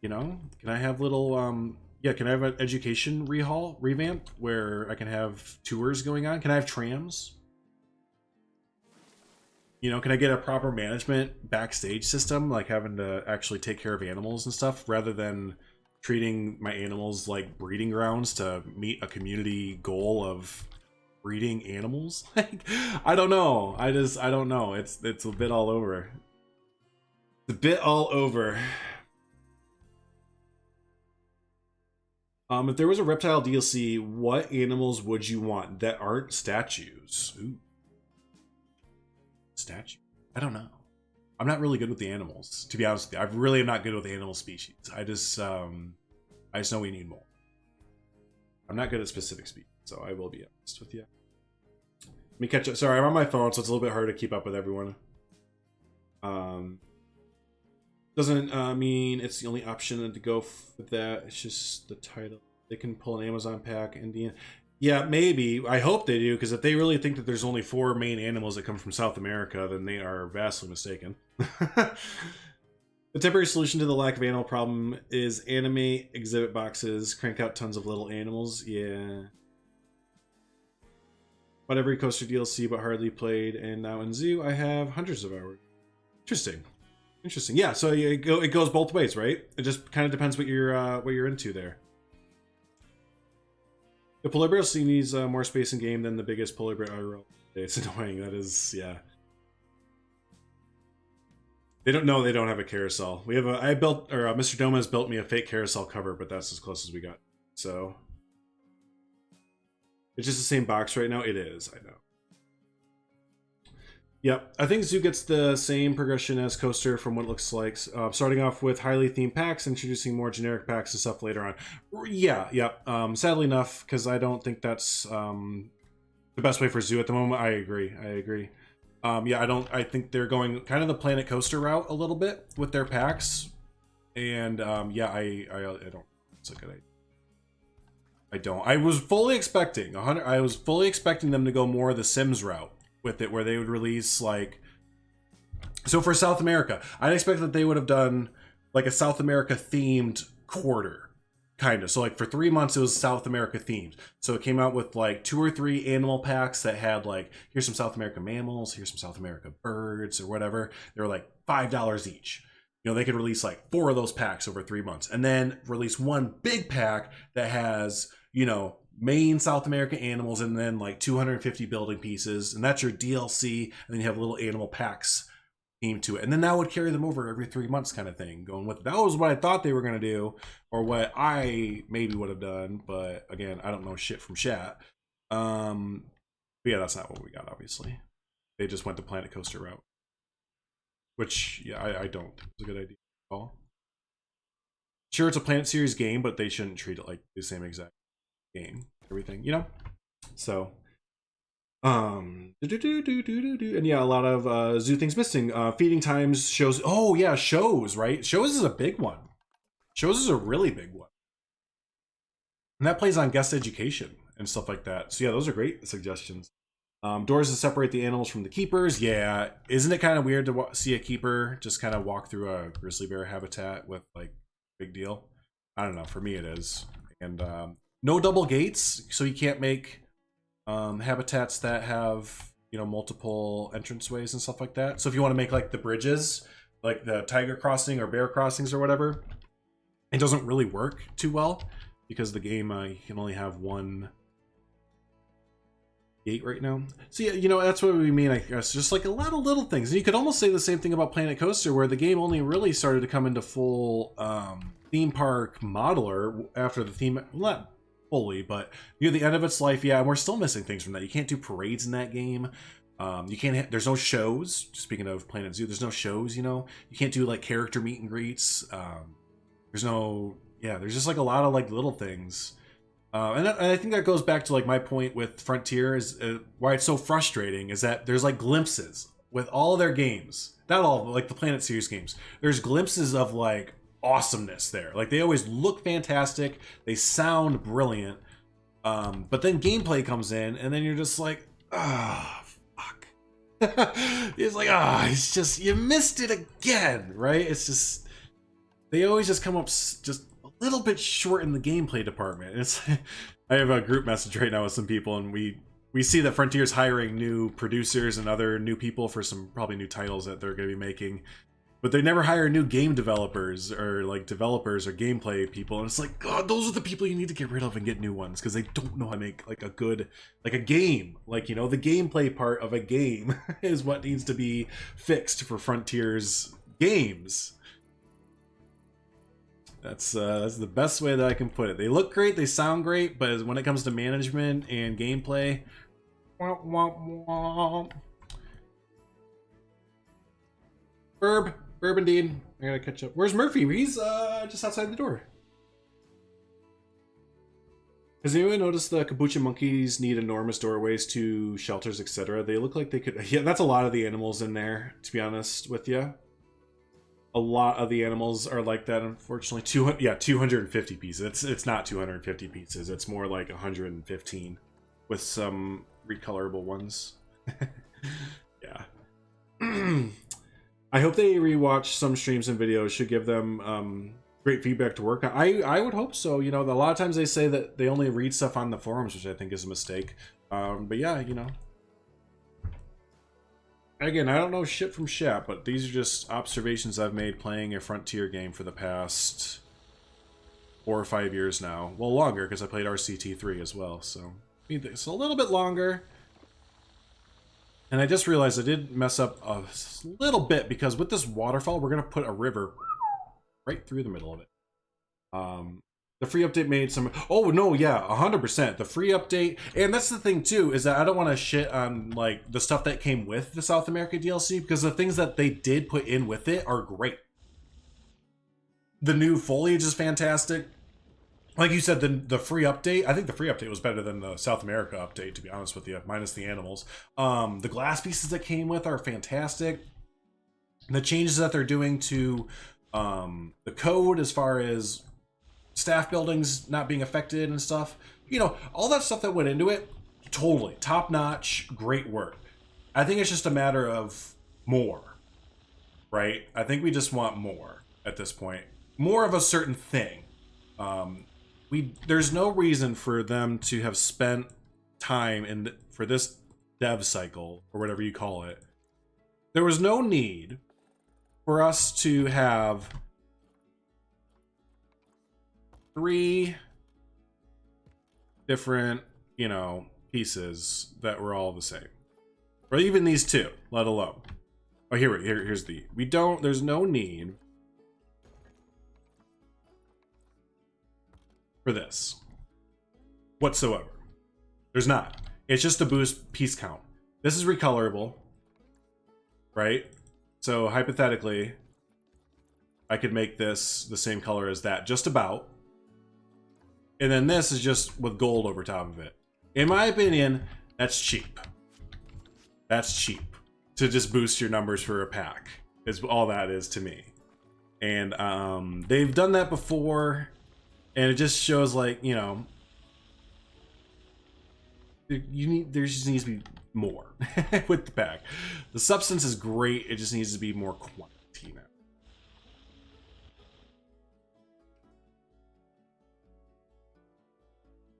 You know, can I have little yeah, can I have an education revamp where I can have tours going on? Can I have trams? You know, can I get a proper management backstage system, like having to actually take care of animals and stuff, rather than treating my animals like breeding grounds to meet a community goal of breeding animals? Like, I don't know. I don't know. It's a bit all over. It's a bit all over. If there was a reptile DLC, what animals would you want that aren't statues? Ooh. Statue? I don't know. I'm not really good with the animals, to be honest with you. I really am not good with the animal species. I just know we need more. I'm not good at specific species, so I will be honest with you. Let me catch up. Sorry, I'm on my phone, so it's a little bit hard to keep up with everyone. Doesn't mean it's the only option to go with that. It's just the title. They can pull an Amazon pack, Indian. Yeah, maybe. I hope they do, because if they really think that there's only 4 main animals that come from South America, then they are vastly mistaken. The temporary solution to the lack of animal problem is animate exhibit boxes, crank out tons of little animals. Yeah. Bought every coaster DLC, but hardly played, and now in Zoo I have hundreds of hours. Interesting. Interesting. Yeah, so it goes both ways, right? It just kind of depends what you're into there. The polar bear scene needs more space in game than the biggest polar bear IRL. It's annoying. That is, yeah. They don't know they don't have a carousel. We have a Mr. Doma has built me a fake carousel cover, but that's as close as we got. So it's just the same box right now. It is, I know. Yep, I think Zoo gets the same progression as Coaster from what it looks like. Starting off with highly themed packs, introducing more generic packs and stuff later on. Yeah, yep. Sadly enough, because I don't think that's the best way for Zoo at the moment. I agree. Yeah, I think they're going kind of the Planet Coaster route a little bit with their packs. And yeah, I don't. It's a good idea. I don't. I was fully expecting them to go more the Sims route with it, where they would release like, so for South America, I'd expect that they would have done like a South America themed quarter, kind of. So like for 3 months it was South America themed, so it came out with like 2 or 3 animal packs that had like, here's some South America mammals, here's some South America birds or whatever. They were like $5 each. You know, they could release like 4 of those packs over 3 months, and then release one big pack that has, you know, main South American animals, and then like 250 building pieces, and that's your DLC, and then you have little animal packs themed to it, and then that would carry them over every 3 months, kind of thing. Going with that was what I thought they were going to do, or what I maybe would have done, but again, I don't know shit from chat. But yeah, that's not what we got. Obviously, they just went the Planet Coaster route, which yeah, I don't think is a good idea at all. Sure, it's a Planet Series game, but they shouldn't treat it like the same exact game, everything, you know. So and yeah, a lot of Zoo things missing. Feeding times, shows. Oh yeah, shows, right? Shows is a big one. Shows is a really big one, and that plays on guest education and stuff like that. So yeah, those are great suggestions. Doors to separate the animals from the keepers. Yeah, isn't it kind of weird to see a keeper just kind of walk through a grizzly bear habitat with like big deal? I don't know, for me it is. And no double gates, so you can't make habitats that have, you know, multiple entranceways and stuff like that. So if you want to make like the bridges, like the tiger crossing or bear crossings or whatever, it doesn't really work too well because the game you can only have one gate right now. So yeah, you know, that's what we mean, I guess, just like a lot of little things. And you could almost say the same thing about Planet Coaster, where the game only really started to come into full theme park modeler after the theme, not fully, but near the end of its life. Yeah, and we're still missing things from that. You can't do parades in that game. You can't there's no shows. Speaking of Planet Zoo, there's no shows, you know. You can't do like character meet and greets. There's no, yeah, there's just like a lot of like little things. And I think that goes back to like my point with Frontier, is why it's so frustrating, is that there's like glimpses with all of their games, not all, but like the Planet Series games, there's glimpses of like awesomeness there. Like they always look fantastic, they sound brilliant, but then gameplay comes in and then you're just like, ah, fuck. It's like, it's just, you missed it again, right? It's just, they always just come up just a little bit short in the gameplay department. It's I have a group message right now with some people, and we see that Frontier's hiring new producers and other new people for some probably new titles that they're going to be making, but they never hire new game developers or like developers or gameplay people. And it's like, God, those are the people you need to get rid of and get new ones, because they don't know how to make like a good, like a game. Like, you know, the gameplay part of a game is what needs to be fixed for Frontier's games. That's the best way that I can put it. They look great, they sound great, but when it comes to management and gameplay, womp, womp, womp. Burb indeed. I gotta catch up. Where's Murphy? He's just outside the door. Has anyone noticed the capuchin monkeys need enormous doorways to shelters, etc.? They look like they could. Yeah, that's a lot of the animals in there, to be honest with you. a lot of the animals are like that, unfortunately. 200, yeah, 250 pieces. It's not 250 pieces. It's more like 115 with some recolorable ones. Yeah. I hope they rewatch some streams and videos. Should give them great feedback to work on. I would hope so. You know, a lot of times they say that they only read stuff on the forums, which I think is a mistake. But yeah, you know. Again, I don't know shit from shit, but these are just observations I've made playing a Frontier game for the past 4 or 5 years now. Well, longer, because I played RCT3 as well, so it's a little bit longer. And I just realized I did mess up a little bit, because with this waterfall, we're going to put a river right through the middle of it. The free update made some... Oh, no, yeah, 100%. The free update... And that's the thing, too, is that I don't want to shit on, like, the stuff that came with the South America DLC, because the things that they did put in with it are great. The new foliage is fantastic. Like you said, the free update... I think the free update was better than the South America update, to be honest with you, minus the animals. The glass pieces that came with are fantastic. The changes that they're doing to the code as far as... staff buildings not being affected and stuff, you know, all that stuff that went into it, totally top-notch, great work. I think it's just a matter of more, right? I think we just want more at this point, more of a certain thing. There's no reason for them to have spent time for this dev cycle, or whatever you call it. There was no need for us to have 3 different, you know, pieces that were all the same. Or even these 2, let alone. Oh, here's the... There's no need for this whatsoever. There's not. It's just to boost piece count. This is recolorable, right? So hypothetically, I could make this the same color as that, just about. And then this is just with gold over top of it. In my opinion, that's cheap. That's cheap. To just boost your numbers for a pack, is all that is to me. And they've done that before, and it just shows, like, you know, there just needs to be more with the pack. The substance is great, it just needs to be more quantity now.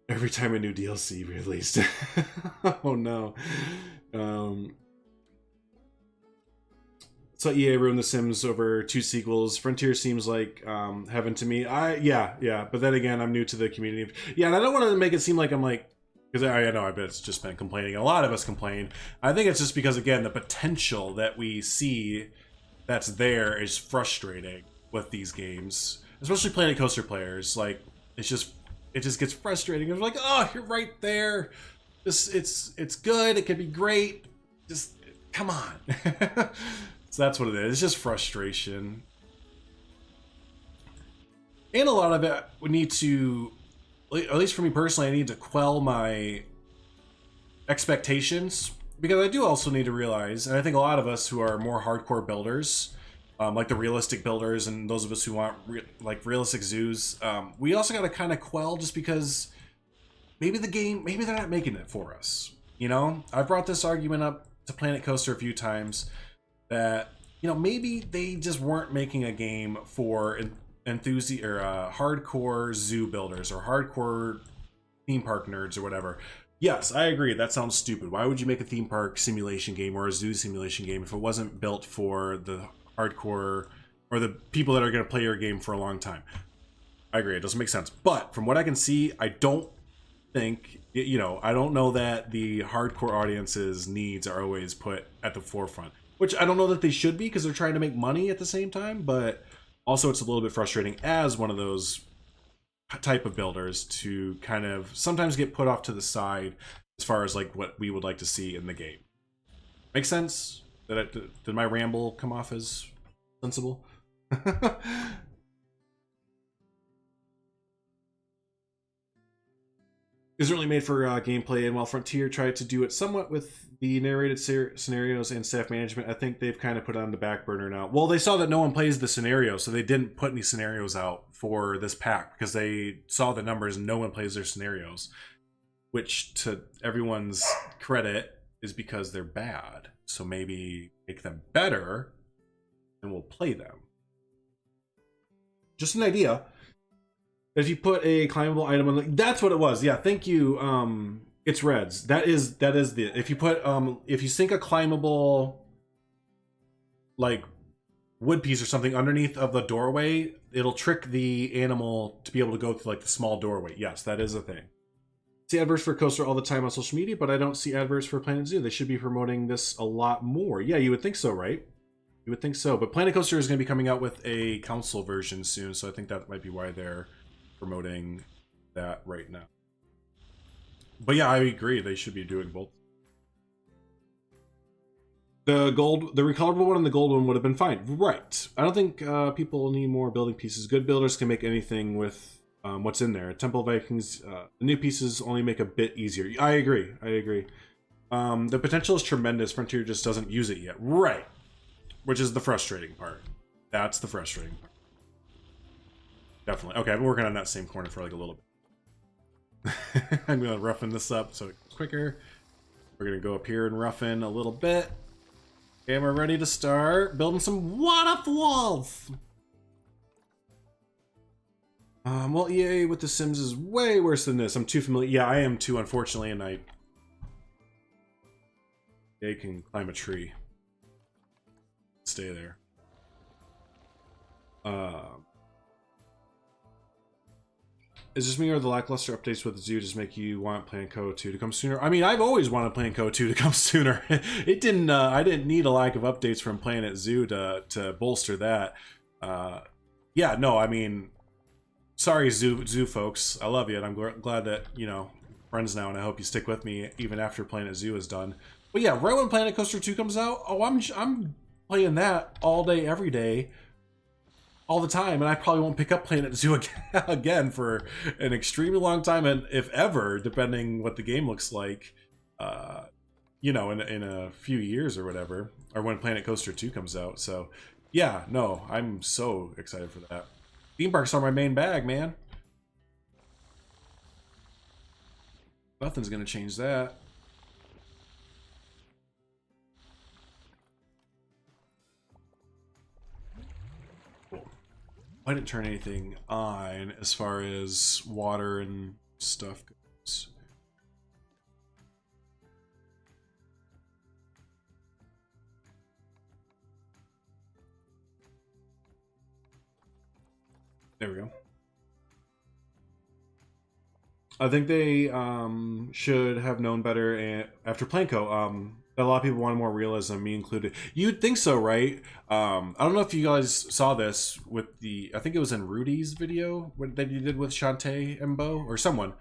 Every time a new DLC released. Oh no. So EA ruined The Sims over 2 sequels. Frontier seems like heaven to me. Yeah. But then again, I'm new to the community. Yeah, and I don't want to make it seem like I'm like, because I know I bet it's just been complaining. A lot of us complain. I think it's just because, again, the potential that we see that's there is frustrating with these games, especially Planet Coaster players. Like, it just gets frustrating. It's like, oh, you're right there. It's good. It could be great. Just come on. So that's what it is. It's just frustration. And a lot of it we need to, at least for me personally, I need to quell my expectations, because I do also need to realize, and I think a lot of us who are more hardcore builders, like the realistic builders and those of us who want like realistic zoos, we also got to kind of quell, just because maybe they're not making it for us. You know, I've brought this argument up to Planet Coaster a few times, that, you know, maybe they just weren't making a game for enthusiast or hardcore zoo builders or hardcore theme park nerds or whatever. Yes, I agree, that sounds stupid. Why would you make a theme park simulation game or a zoo simulation game if it wasn't built for the hardcore or the people that are going to play your game for a long time? I agree, it doesn't make sense. But from what I can see, I don't think, you know, I don't know that the hardcore audience's needs are always put at the forefront. Which I don't know that they should be, because they're trying to make money at the same time, but also it's a little bit frustrating as one of those type of builders to kind of sometimes get put off to the side as far as like what we would like to see in the game. Make sense? Did my ramble come off as sensible? is really made for gameplay, and while Frontier tried to do it somewhat with the narrated scenarios and staff management, I think they've kind of put it on the back burner now. Well, they saw that no one plays the scenario, so they didn't put any scenarios out for this pack because they saw the numbers and no one plays their scenarios, which to everyone's credit is because they're bad. So maybe make them better and we'll play them. Just an idea. If you put a climbable item on, that's what it was. Yeah, thank you. It's reds. That is the, if you put if you sink a climbable like wood piece or something underneath of the doorway, it'll trick the animal to be able to go through like the small doorway. Yes, that is a thing. I see adverts for Coaster all the time on social media, but I don't see adverts for Planet Zoo. They should be promoting this a lot more. Yeah, you would think so, right? You would think so. But Planet Coaster is going to be coming out with a console version soon, so I think that might be why they're promoting that right now. But yeah, I agree. They should be doing both. The recolorable one and the gold one would have been fine. Right. I don't think people need more building pieces. Good builders can make anything with what's in there. Temple Vikings, the new pieces only make a bit easier. I agree. The potential is tremendous. Frontier just doesn't use it yet. Right. Which is the frustrating part. That's the frustrating part. Definitely. Okay, I've been working on that same corner for like a little bit. I'm going to roughen this up so it's quicker. We're going to go up here and roughen a little bit. And we're ready to start building some waterfalls. Well, EA with The Sims is way worse than this. I'm too familiar. Yeah, I am too, unfortunately, and EA can climb a tree. Stay there. Is this me or the lackluster updates with Zoo just make you want Planet Co 2 to come sooner? I mean, I've always wanted Planet Co 2 to come sooner. It didn't. I didn't need a lack of updates from Planet Zoo to bolster that. Yeah, no. I mean, sorry, Zoo folks. I love you, and I'm glad that friends now, and I hope you stick with me even after Planet Zoo is done. But yeah, right when Planet Coaster 2 comes out, oh, I'm playing that all day, every day. All the time, and I probably won't pick up Planet Zoo again for an extremely long time, and if ever, depending what the game looks like, in a few years or whatever, or when Planet Coaster 2 comes out. So, yeah, no, I'm so excited for that. Theme parks are my main bag, man. Nothing's gonna change that. I didn't turn anything on as far as water and stuff goes. There we go. I think they should have known better after Planko. A lot of people wanted more realism, me included. You'd think so, right? I don't know if you guys saw this with I think it was in Rudy's video that you did with Shantae and Bo, or someone.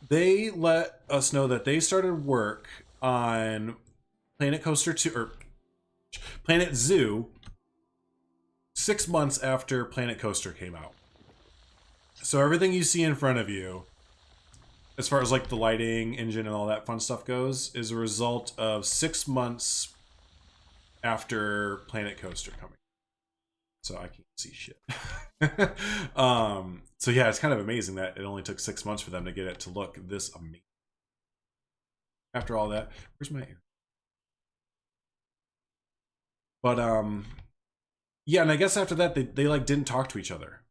They let us know that they started work on Planet Coaster 2, or Planet Zoo, 6 months after Planet Coaster came out. So everything you see in front of you, as far as like the lighting, engine, and all that fun stuff goes, is a result of 6 months after Planet Coaster coming. So I can't see shit. So yeah, it's kind of amazing that it only took 6 months for them to get it to look this amazing. After all that, where's my ear? But yeah, and I guess after that they like didn't talk to each other.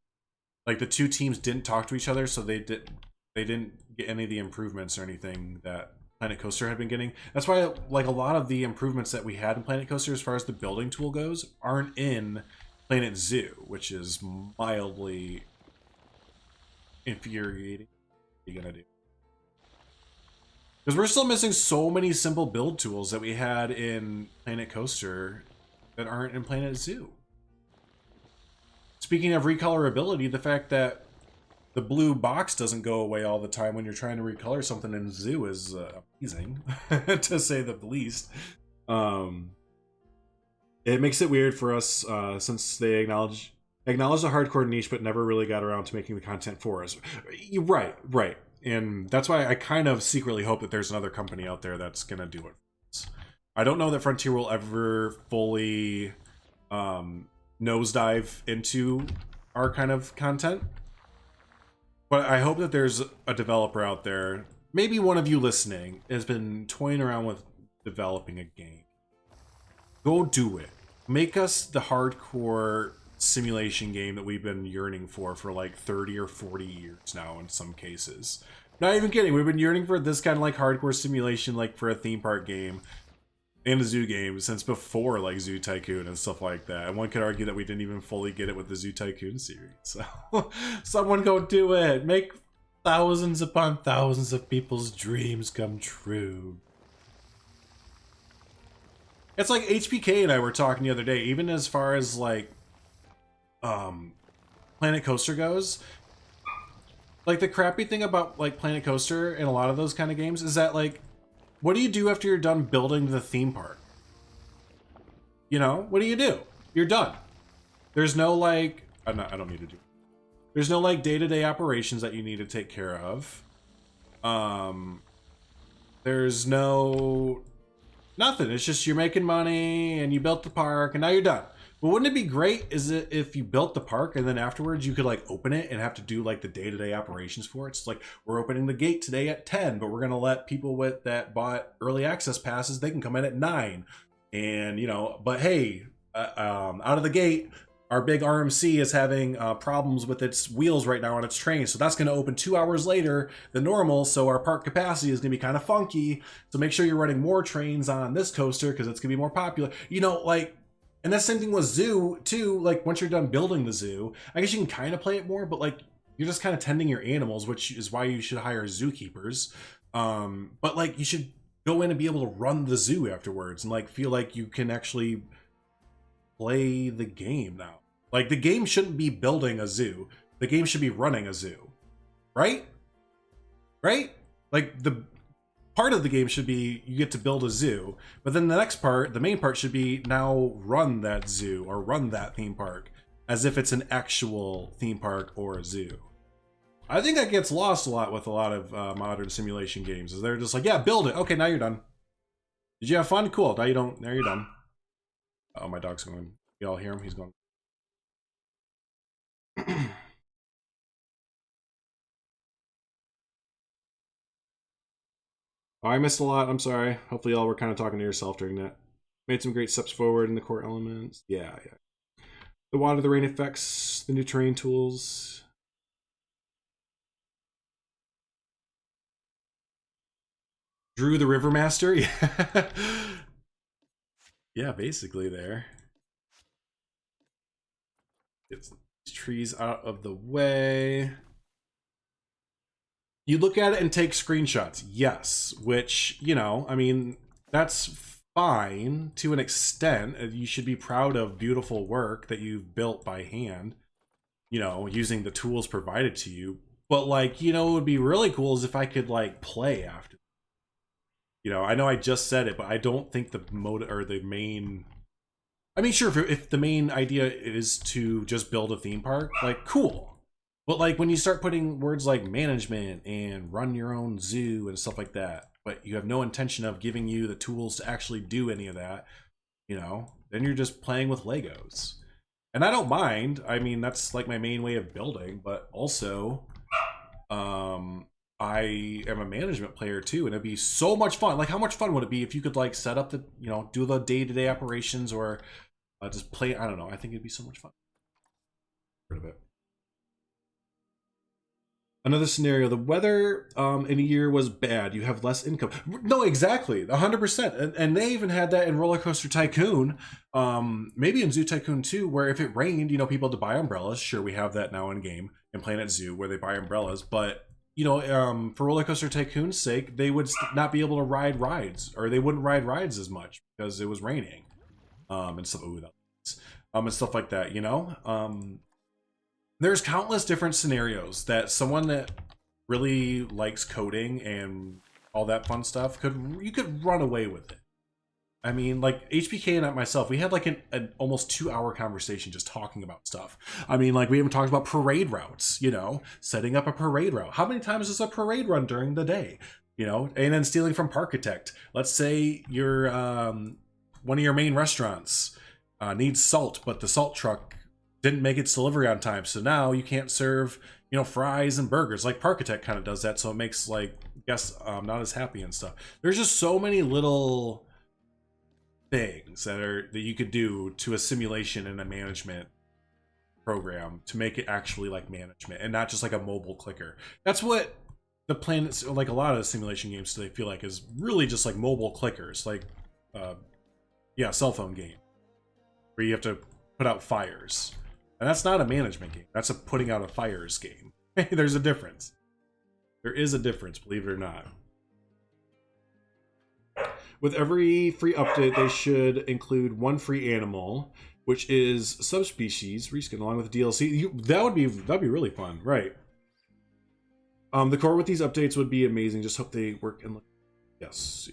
Like the two teams didn't talk to each other, so they didn't get any of the improvements or anything that Planet Coaster had been getting. That's why like a lot of the improvements that we had in Planet Coaster as far as the building tool goes aren't in Planet Zoo, which is mildly infuriating. What are you gonna do? Because we're still missing so many simple build tools that we had in Planet Coaster that aren't in Planet Zoo. Speaking of recolorability, the fact that the blue box doesn't go away all the time when you're trying to recolor something in Zoo is amazing, to say the least. It makes it weird for us since they acknowledge the hardcore niche, but never really got around to making the content for us. Right. And that's why I kind of secretly hope that there's another company out there that's gonna do it. I don't know that Frontier will ever fully nosedive into our kind of content, but I hope that there's a developer out there, maybe one of you listening, has been toying around with developing a game. Go do it. Make us the hardcore simulation game that we've been yearning for like 30 or 40 years now in some cases. Not even kidding, we've been yearning for this kind of like hardcore simulation, like for a theme park game and a zoo game since before like Zoo Tycoon and stuff like that. And one could argue that we didn't even fully get it with the Zoo Tycoon series. So someone go do it. Make thousands upon thousands of people's dreams come true. It's like HPK and I were talking the other day, even as far as like Planet Coaster goes. Like the crappy thing about like Planet Coaster and a lot of those kind of games is that like, what do you do after you're done building the theme park? You know, what do you do? You're done. There's no like, I don't need to do. There's no like day-to-day operations that you need to take care of. There's no nothing. It's just you're making money and you built the park and now you're done. But wouldn't it be great is it if you built the park and then afterwards you could like open it and have to do like the day-to-day operations for it? It's like, we're opening the gate today at 10, but we're going to let people with that bought early access passes, they can come in at 9. And, you know, but hey, out of the gate, our big RMC is having problems with its wheels right now on its train. So that's going to open 2 hours later than normal. So our park capacity is going to be kind of funky. So make sure you're running more trains on this coaster because it's going to be more popular. You know, like, and that's the same thing with zoo too. Like once you're done building the zoo, I guess you can kind of play it more, but like you're just kind of tending your animals, which is why you should hire zookeepers. But like you should go in and be able to run the zoo afterwards and like feel like you can actually play the game now. Like the game shouldn't be building a zoo. The game should be running a zoo, right? Right? Like the part of the game should be you get to build a zoo, but then the next part, the main part should be now run that zoo or run that theme park as if it's an actual theme park or a zoo. I think that gets lost a lot with a lot of modern simulation games is they're just like, yeah, build it. Okay, now you're done. Did you have fun? Cool. Now you don't. Now you're done. Oh, my dog's going. You all hear him? He's going. Oh, I missed a lot. I'm sorry. Hopefully y'all were kind of talking to yourself during that. Made some great steps forward in the core elements. Yeah. The water, the rain effects, the new terrain tools. Drew the River Master? Yeah. Yeah, basically there. Get these trees out of the way. You look at it and take screenshots, yes, which, you know, I mean, that's fine to an extent. You should be proud of beautiful work that you've built by hand, you know, using the tools provided to you. But like, you know, it would be really cool is if I could like play after. You know, I know I just said it, but I don't think the mode or the main, I mean, sure, if the main idea is to just build a theme park, like, cool. But like when you start putting words like management and run your own zoo and stuff like that, but you have no intention of giving you the tools to actually do any of that, you know, then you're just playing with Legos. And I don't mind. I mean, that's like my main way of building, but also I am a management player too, and it'd be so much fun. Like how much fun would it be if you could like set up the, you know, do the day-to-day operations or just play, I don't know. I think it'd be so much fun. Rid of it. Another scenario, the weather in a year was bad. You have less income. No, exactly, 100%. And they even had that in Roller Coaster Tycoon, maybe in Zoo Tycoon 2, where if it rained, you know, people had to buy umbrellas. Sure, we have that now in game in Planet Zoo where they buy umbrellas. But, you know, for Roller Coaster Tycoon's sake, they would not be able to ride rides, or they wouldn't ride rides as much because it was raining. And stuff, and stuff like that, you know? There's countless different scenarios that someone that really likes coding and all that fun stuff you could run away with it. I mean, like HPK and myself, we had like an almost 2 hour conversation just talking about stuff. I mean, like we even talked about parade routes, you know, setting up a parade route. How many times is a parade run during the day? You know, and then stealing from Parkitect. Let's say you're one of your main restaurants needs salt, but the salt truck didn't make its delivery on time, so now you can't serve, you know, fries and burgers. Like Parkitect kind of does that, so it makes like guests not as happy and stuff. There's just so many little things that you could do to a simulation and a management program to make it actually like management and not just like a mobile clicker. That's what the plan is, like a lot of the simulation games today feel like, is really just like mobile clickers, like yeah, cell phone game where you have to put out fires. And that's not a management game. That's a putting out a fires game. There's a difference. There is a difference, believe it or not. With every free update, they should include one free animal, which is subspecies reskin, along with DLC. That'd be really fun, right? The core with these updates would be amazing. Just hope they work and yes.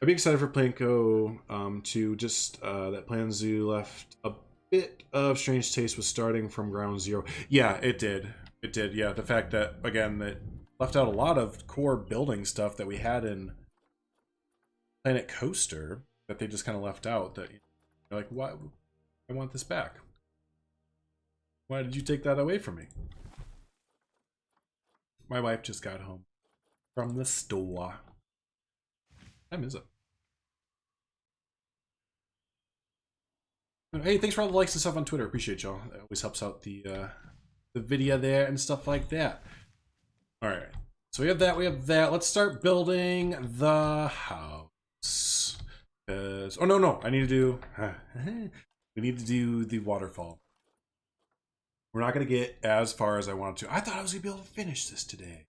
I'd be excited for Planco to just that Plan Zoo left a bit of strange taste with starting from ground zero. Yeah, it did. It did. Yeah, the fact that again that left out a lot of core building stuff that we had in Planet Coaster that they just kind of left out. That you're like, why? I want this back. Why did you take that away from me? My wife just got home from the store. What time is it? Hey, thanks for all the likes and stuff on Twitter. Appreciate y'all. It always helps out the video there and stuff like that. All right, so we have that. We have that. Let's start building the house. Oh no, I need to do. We need to do the waterfall. We're not gonna get as far as I wanted to. I thought I was gonna be able to finish this today.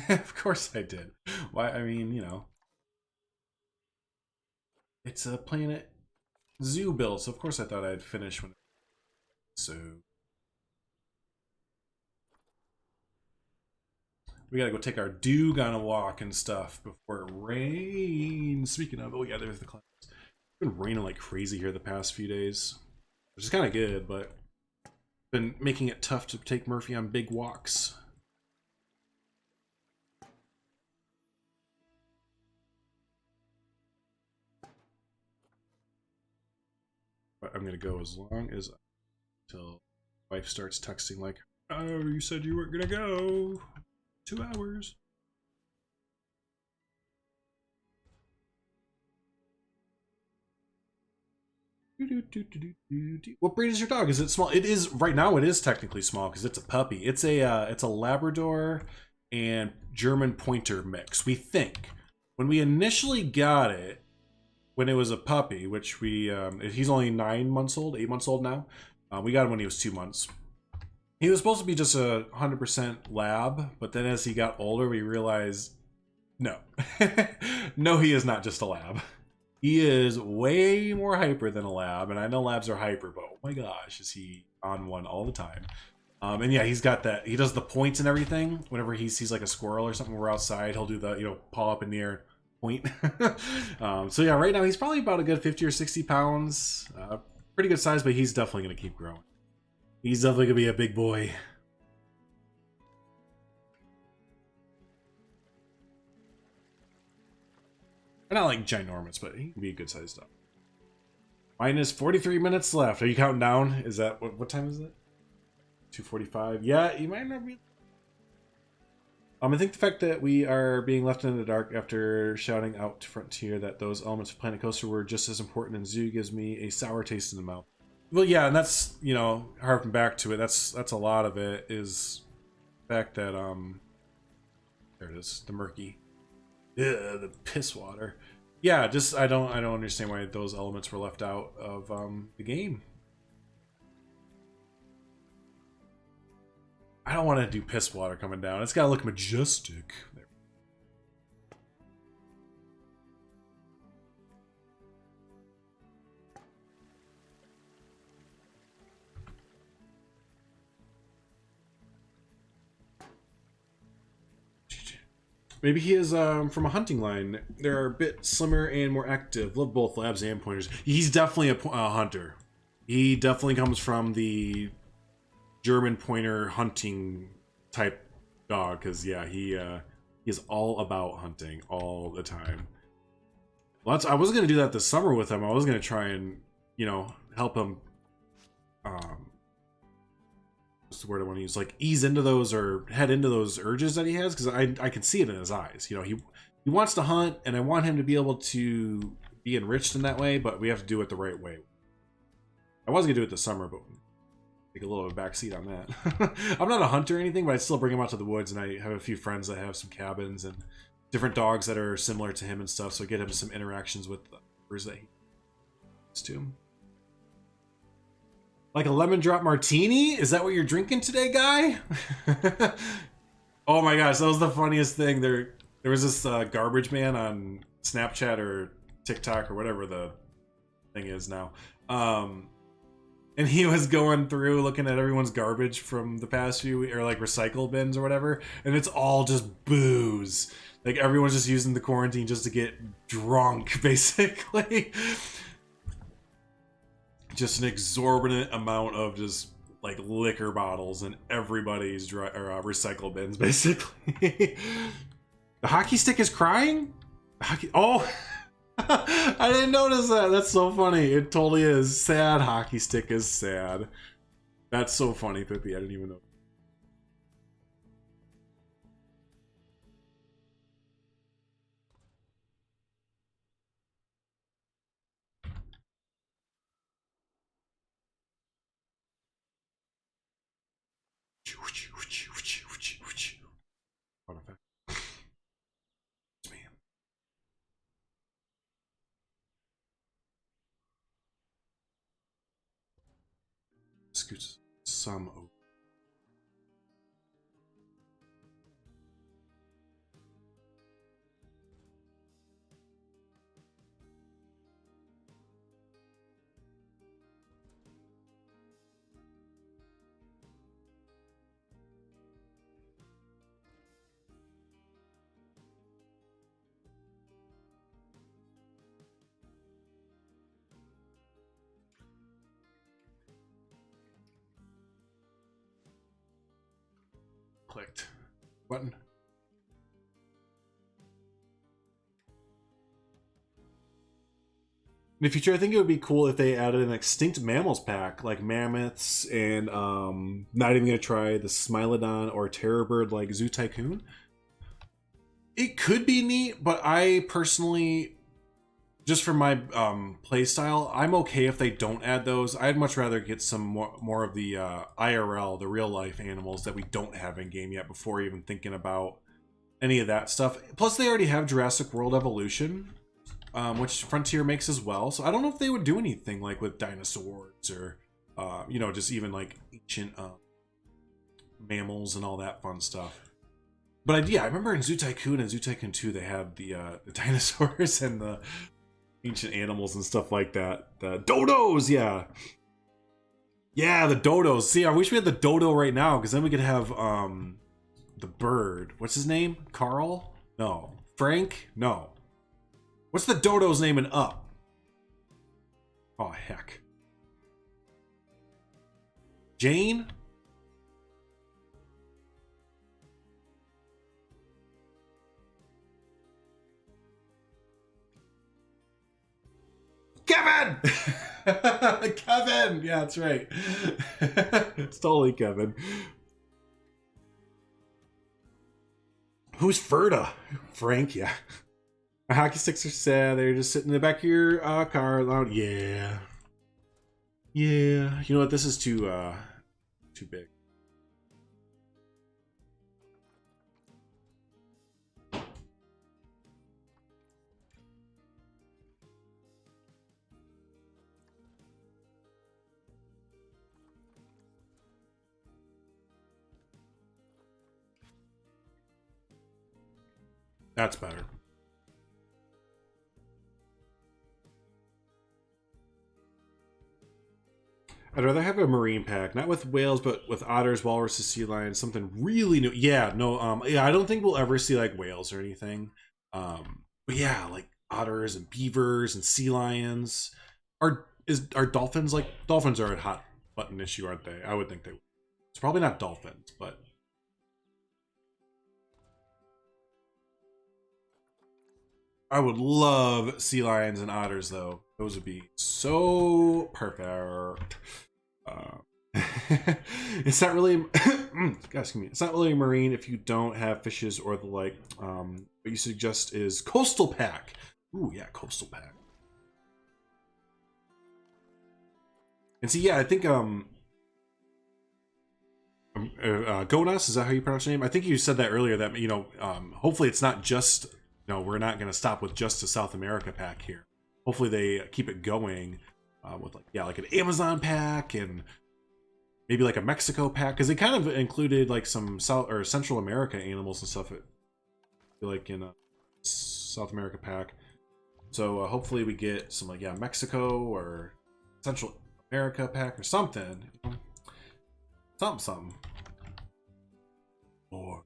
Of course I did. Why? I mean, you know. It's a Planet Zoo build, so of course I thought I'd finish when. So we gotta go take our Doog on a walk and stuff before it rains. Speaking of, oh yeah, there's the clouds. It's been raining like crazy here the past few days, which is kind of good, but been making it tough to take Murphy on big walks. But I'm gonna go as long as until wife starts texting like, "Oh, you said you weren't gonna go. 2 hours." What breed is your dog? Is it small? It is right now. It is technically small because it's a puppy. It's a Labrador and German Pointer mix. We think when we initially got it, when it was a puppy, which we he's only 9 months old, 8 months old now. We got him when he was 2 months. He was supposed to be just a 100% lab, but then as he got older, we realized no, no, he is not just a lab. He is way more hyper than a lab, and I know labs are hyper, but oh my gosh, is he on one all the time. And yeah, he's got that. He does the points and everything. Whenever he sees like a squirrel or something, we're outside, he'll do the, you know, paw up in the air, point. So yeah, right now he's probably about a good 50 or 60 pounds. Pretty good size, but he's definitely going to keep growing. He's definitely going to be a big boy. Not like ginormous, but he can be a good sized dog. Minus 43 minutes left. Are you counting down? Is that what time is it? 2:45. Yeah, you might not be. I think the fact that we are being left in the dark after shouting out to Frontier that those elements of Planet Coaster were just as important in Zoo gives me a sour taste in the mouth. Well, yeah, and that's, you know, harping back to it. That's a lot of it is the fact that there it is, the murky. Ugh, the piss water. Yeah, just I don't understand why those elements were left out of the game. I don't want to do piss water coming down. It's got to look majestic. There. Maybe he is from a hunting line. They're a bit slimmer and more active. Love both labs and pointers. He's definitely a hunter. He definitely comes from the German pointer hunting type dog. Because yeah, he is all about hunting all the time. Well, I wasn't gonna do that this summer with him. I was gonna try and help him. What's the word I want to use? Like ease into those or head into those urges that he has, because I can see it in his eyes. He wants to hunt, and I want him to be able to be enriched in that way. But we have to do it the right way. I was gonna do it this summer, but take a little of a backseat on that. I'm not a hunter or anything, but I still bring him out to the woods, and I have a few friends that have some cabins and different dogs that are similar to him and stuff. So I get him some interactions with the birds that he used to. Like a lemon drop martini? Is that what you're drinking today, guy? Oh my gosh, that was the funniest thing. There was this garbage man on Snapchat or TikTok or whatever the thing is now. And he was going through looking at everyone's garbage from the past few or like recycle bins or whatever, and it's all just booze. Like everyone's just using the quarantine just to get drunk, basically. Just an exorbitant amount of just like liquor bottles in everybody's recycle bins, basically. The hockey stick is crying? Oh, I didn't notice that. That's so funny. It totally is. Sad hockey stick is sad. That's so funny, Pippi. I didn't even know. Scoots some over. Clicked. Button. In the future, I think it would be cool if they added an extinct mammals pack, like mammoths, and not even gonna try the Smilodon or terror bird like Zoo Tycoon. It could be neat, but I personally, just for my play style, I'm okay if they don't add those. I'd much rather get some more of the IRL, the real life animals that we don't have in game yet before even thinking about any of that stuff. Plus, they already have Jurassic World Evolution, which Frontier makes as well. So I don't know if they would do anything like with dinosaurs or, just even like ancient mammals and all that fun stuff. But I remember in Zoo Tycoon and Zoo Tycoon 2, they had the dinosaurs and the ancient animals and stuff like that. The dodos, yeah. Yeah, the dodos. See, I wish we had the dodo right now, because then we could have the bird. What's his name? Carl? No. Frank? No. What's the dodo's name in Up? Oh, heck. Jane? Kevin! Kevin! Yeah, that's right. It's totally Kevin. Who's Ferda? Frank, yeah. My hockey sticks are sad. They're just sitting in the back of your car. Loud. Yeah. Yeah. You know what? This is too big. That's better. I'd rather have a marine pack, not with whales, but with otters, walruses, sea lions, something really new. Yeah, no, yeah, I don't think we'll ever see like whales or anything. But yeah, like otters and beavers and sea lions. Are dolphins like dolphins are a hot button issue, aren't they? I would think they would. It's probably not dolphins, but I would love sea lions and otters though. Those would be so perfect. It's not really excuse me, it's not really marine if you don't have fishes or the like. What you suggest is coastal pack. Ooh, yeah, coastal pack. And see, yeah, I think Gonas, is that how you pronounce your name? I think you said that earlier, that hopefully it's not just, we're not going to stop with just a South America pack here. Hopefully they keep it going with like an Amazon pack and maybe like a Mexico pack, because they kind of included like some South or Central America animals and stuff. Like in a South America pack. So hopefully we get some like Mexico or Central America pack or something. Something. Or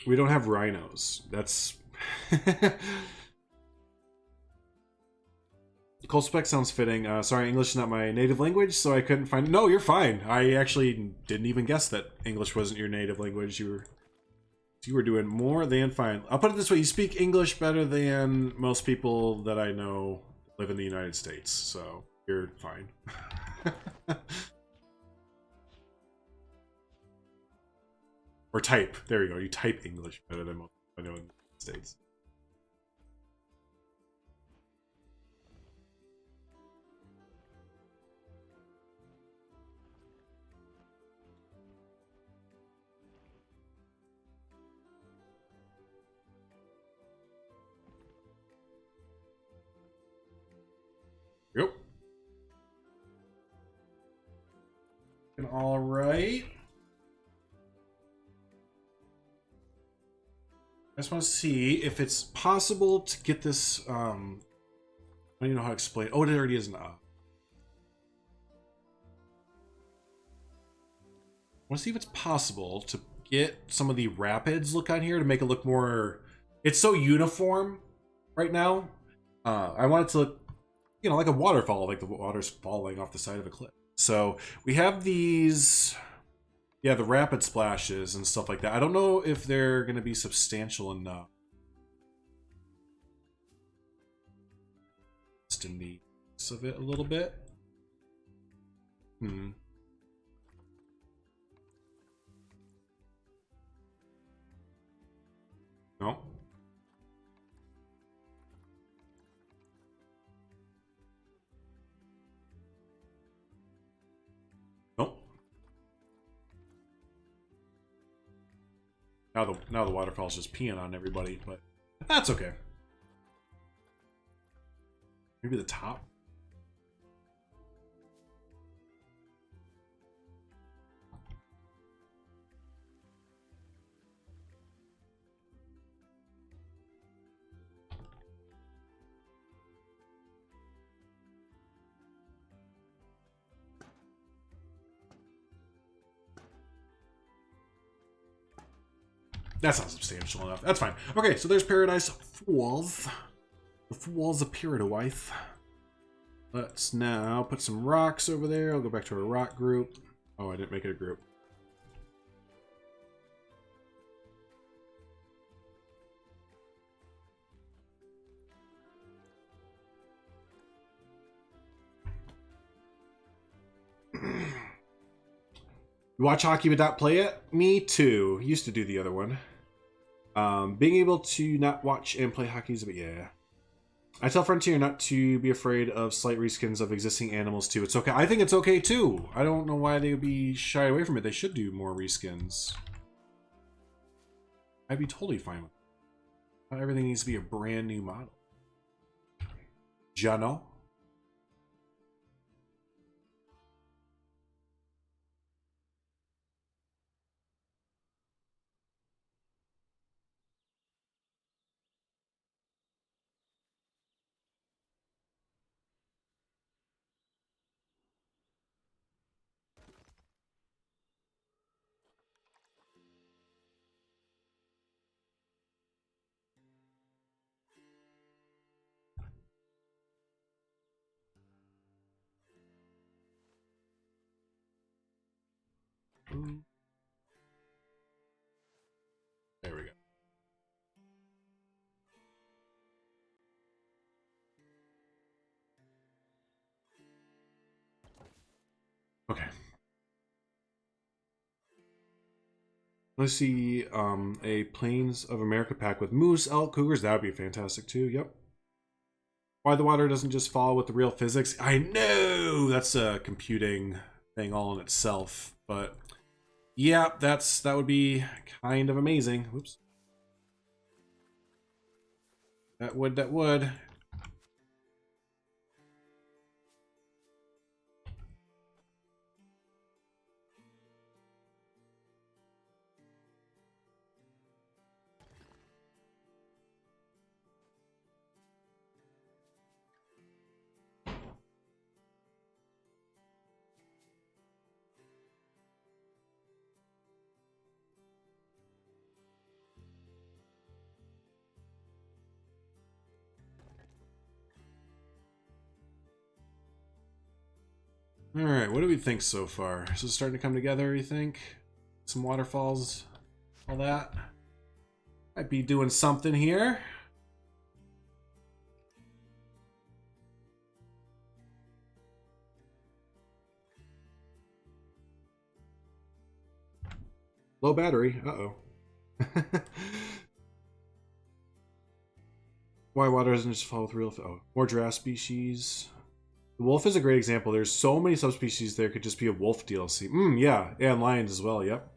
we don't have rhinos. That's Cold spec sounds fitting. Sorry, English is not my native language, so I couldn't find. No, you're fine. I actually didn't even guess that English wasn't your native language. You were doing more than fine. I'll put it this way: you speak English better than most people that I know live in the United States, so you're fine. Or type. There you go. You type English better than most people I know in the United States. Yep. All right. I just want to see if it's possible to get this. I don't even know how to explain. Oh, it already is now. I want to see if it's possible to get some of the rapids look on here to make it look more. It's so uniform right now. I want it to look, like a waterfall, like the water's falling off the side of a cliff. So we have these. Yeah, the rapid splashes and stuff like that. I don't know if they're going to be substantial enough. Just in the mix of it a little bit. No. Nope. Now the waterfall's just peeing on everybody, but that's okay. Maybe the top. That's not substantial enough. That's fine. Okay, so there's Paradise Falls. The Falls of Paradise. Let's now put some rocks over there. I'll go back to our rock group. Oh, I didn't make it a group. You watch hockey but not play it? Me too. Used to do the other one. Being able to not watch and play hockey is, but yeah. I tell Frontier not to be afraid of slight reskins of existing animals too. It's okay. I think it's okay too. I don't know why they would be shy away from it. They should do more reskins. I'd be totally fine with it. Not everything needs to be a brand new model. Jano. There we go. Okay. Let's see a Plains of America pack with moose, elk, cougars. That would be fantastic too. Yep. Why the water doesn't just fall with the real physics? I know that's a computing thing all in itself, but yeah, that would be kind of amazing. Whoops. That would. All right, what do we think so far? Is it starting to come together, you think? Some waterfalls, all that? Might be doing something here. Low battery, uh-oh. Why water doesn't just fall with real... Oh, more giraffe species. The wolf is a great example. There's so many subspecies there. Could just be a wolf DLC. Yeah. And lions as well, yep.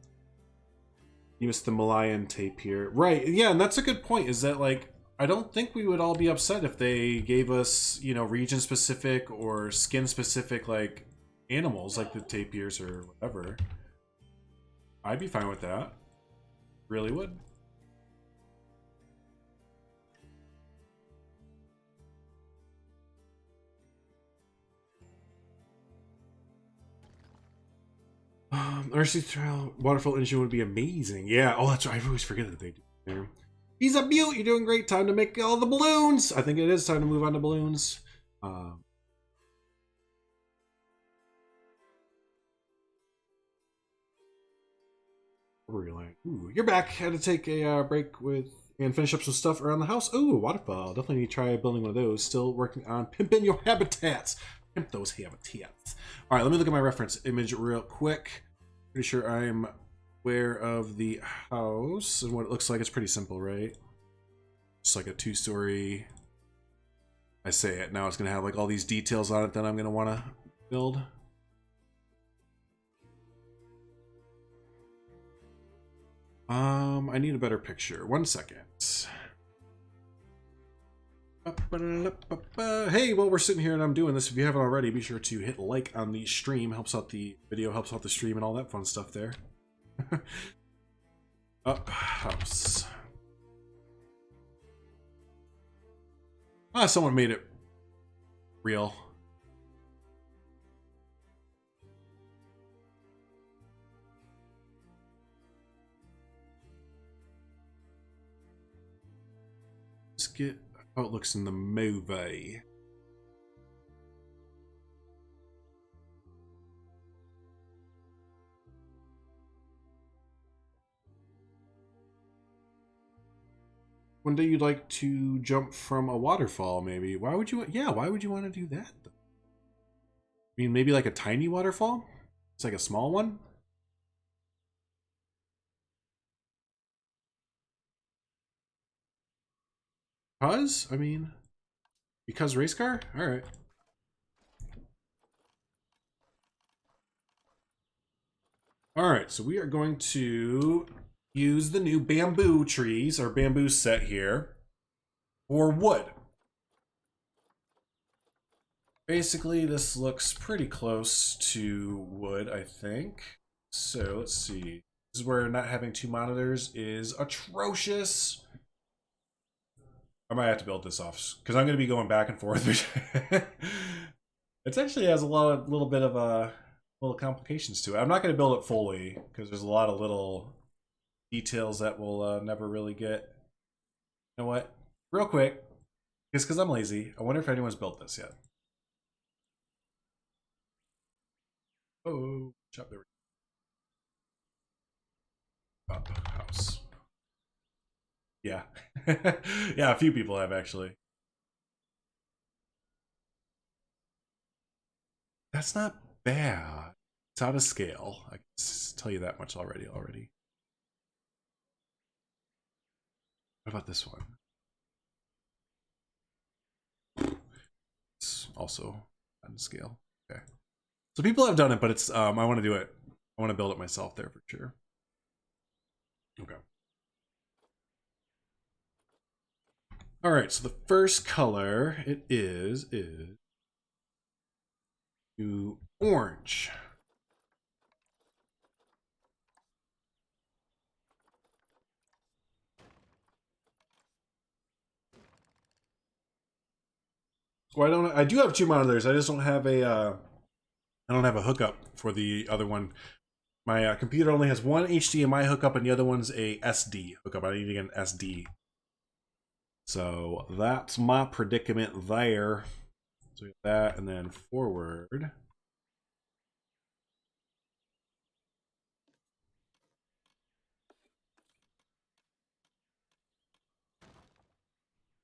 You missed the Malayan tape here. Right, yeah, and that's a good point, is that, like, I don't think we would all be upset if they gave us, you know, region-specific or skin-specific, like, animals, like the tapirs or whatever. I'd be fine with that. Really would. RC Trail Waterfall engine would be amazing. Yeah. Oh, that's right. I always forget that they do there. He's a beaut. You're doing great. Time to make all the balloons. I think it is time to move on to balloons. Ooh, you're back. Had to take a break with and finish up some stuff around the house. Ooh, waterfall. Definitely need to try building one of those. Still working on pimping your habitats. Pimp those habitats. All right, let me look at my reference image real quick. Pretty sure I'm aware of the house and what it looks like. It's pretty simple, right? Just like a two-story. I say it now. It's gonna have like all these details on it that I'm gonna want to build. I need a better picture. 1 second. Hey, while we're sitting here and I'm doing this, if you haven't already, be sure to hit like on the stream. Helps out the video, helps out the stream, and all that fun stuff there. Up house. Ah, someone made it real. Let's get how it looks in the movie. One day you'd like to jump from a waterfall, maybe. Why would you? Yeah, why would you want to do that? Though? I mean, maybe like a tiny waterfall? It's like a small one? Because? I mean, because race car? Alright. Alright, so we are going to use the new bamboo trees, or bamboo set here, for wood. Basically, this looks pretty close to wood, I think. So, let's see. This is where not having two monitors is atrocious. I might have to build this off, because I'm going to be going back and forth. It actually has a little bit of little complications to it. I'm not going to build it fully, because there's a lot of little details that we'll never really get. You know what? Real quick, just because I'm lazy, I wonder if anyone's built this yet. Oh, chop there. up house. Yeah. Yeah, a few people have actually. That's not bad. It's out of scale. I can tell you that much already. What about this one? It's also on scale. Okay. So people have done it, but it's I want to do it. I want to build it myself there for sure. Okay. All right, so the first color it is orange. So I do have two monitors. I just don't have a I don't have a hookup for the other one. My computer only has one HDMI hookup, and the other one's a SD hookup. I need to get an SD. So that's my predicament there. So we got that, and then forward.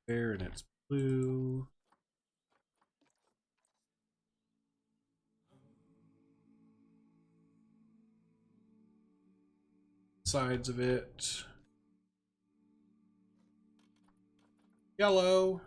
There, and it's blue. Sides of it. Yellow.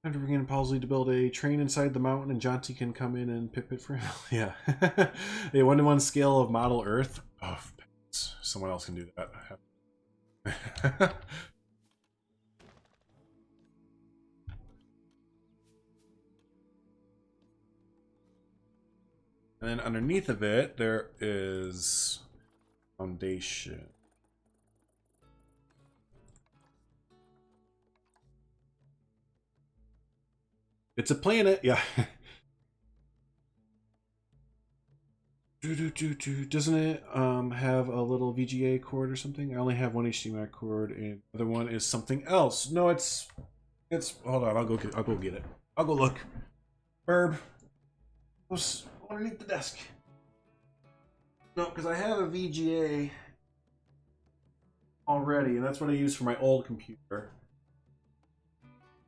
Time to bring in Pausley to build a train inside the mountain, and Jonty can come in and pip it for him. Yeah. A 1-to-1 scale of model Earth. Oh, someone else can do that. And then underneath of it, there is foundation. It's a planet, yeah. Doesn't it have a little VGA cord or something? I only have one HDMI cord, and the other one is something else. No, it's hold on, I'll go get it. I'll go look. Herb. Was underneath the desk. No, because I have a VGA already, and that's what I use for my old computer.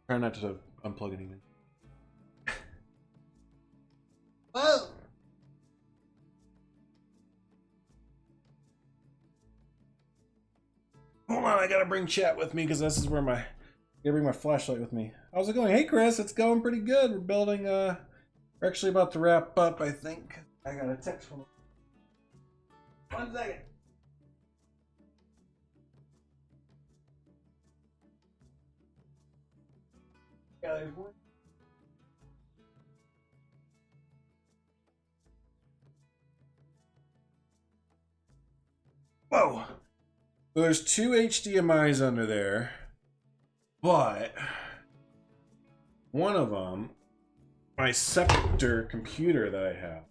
Try not to unplug anything. Whoa! Hold on, I gotta bring chat with me because this is where I gotta bring my flashlight with me. How's it going? Hey Chris, it's going pretty good. We're building we're actually about to wrap up, I think. I got a text from 1 second. Yeah, there's one. Whoa! So there's two HDMIs under there, but one of them, my Scepter computer that I have,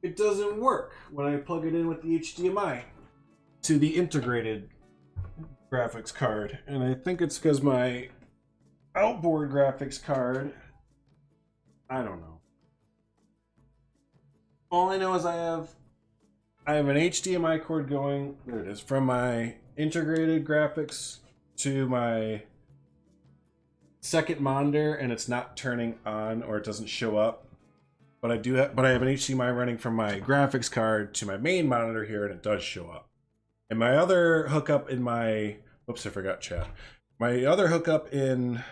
it doesn't work when I plug it in with the HDMI to the integrated graphics card. And I think it's because my outboard graphics card, I don't know. All I know is I have an HDMI cord going, there it is, from my integrated graphics to my second monitor, and it's not turning on, or it doesn't show up. But I have an HDMI running from my graphics card to my main monitor here, and it does show up. And my other hookup in my, oops, I forgot chat. My other hookup in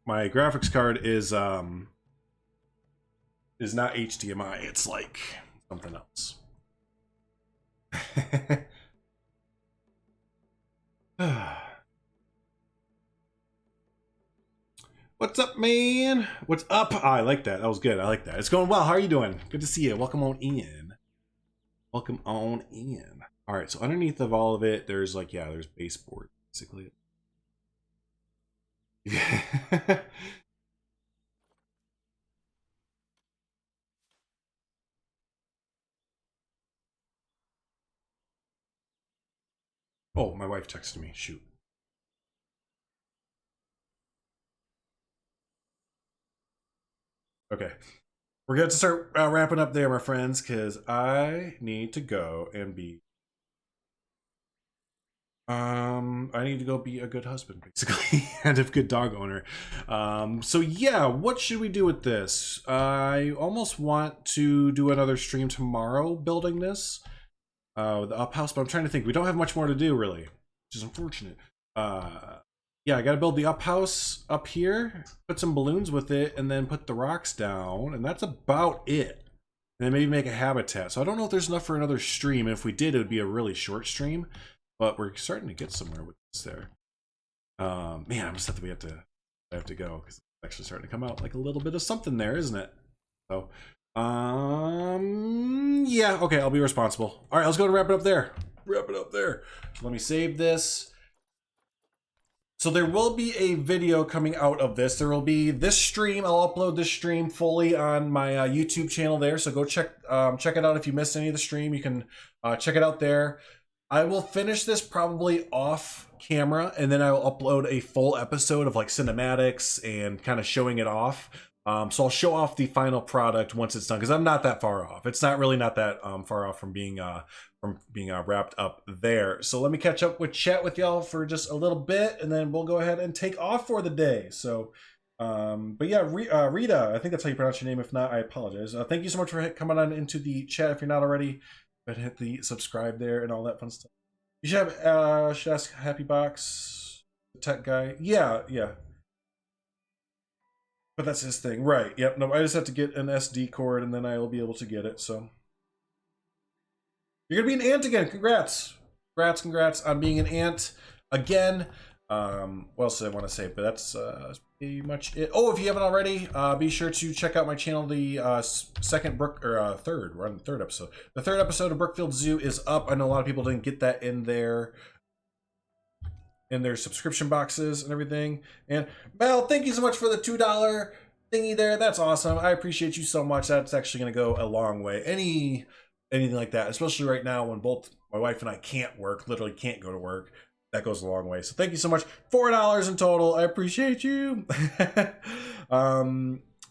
my graphics card is not HDMI. It's like something else. What's up, man? What's up? Oh, I like that. That was good. I like that. It's going well. How are you doing? Good to see you. Welcome on in. Welcome on in. All right. So underneath of all of it, there's like, yeah, there's baseboard basically. Oh, my wife texted me. Shoot. Okay. We're going to start wrapping up there, my friends, because I need to go and be... I need to go be a good husband, basically, and a good dog owner. So yeah, what should we do with this? I almost want to do another stream tomorrow building this. The up house, but I'm trying to think. We don't have much more to do, really, which is unfortunate. Yeah, I gotta build the up house up here, put some balloons with it, and then put the rocks down, and that's about it. And then maybe make a habitat. So I don't know if there's enough for another stream, and if we did, it would be a really short stream. But we're starting to get somewhere with this there. Man, I'm just have to I have to go because it's actually starting to come out like a little bit of something there, isn't it? So, yeah, okay, I'll be responsible. All right, let's go to wrap it up there. Wrap it up there. So let me save this. So there will be a video coming out of this. There will be this stream. I'll upload this stream fully on my YouTube channel there. So go check it out if you missed any of the stream. You can check it out there. I will finish this probably off camera, and then I will upload a full episode of like cinematics and kind of showing it off. So I'll show off the final product once it's done, because I'm not that far off. It's not that far off from being wrapped up there. So let me catch up with chat with y'all for just a little bit, and then we'll go ahead and take off for the day. So, but yeah, Rita, I think that's how you pronounce your name. If not, I apologize. Thank you so much for coming on into the chat. If you're not already, but hit the subscribe there and all that fun stuff. You should have should ask Happy Box, the tech guy. Yeah. But that's his thing, right? Yep. No, I just have to get an SD cord, and then I will be able to get it. So you're gonna be an ant again. Congrats, congrats on being an ant again. What else did I want to say? But that's pretty much it. Oh, if you haven't already, be sure to check out my channel. The third. We're on the third episode. The third episode of Brookfield Zoo is up. I know a lot of people didn't get that in their subscription boxes and everything. And Mel, thank you so much for the $2 thingy there. That's awesome. I appreciate you so much. That's actually going to go a long way. Anything like that, especially right now when both my wife and I can't work, literally can't go to work. That goes a long way. So thank you so much. $4 in total. I appreciate you.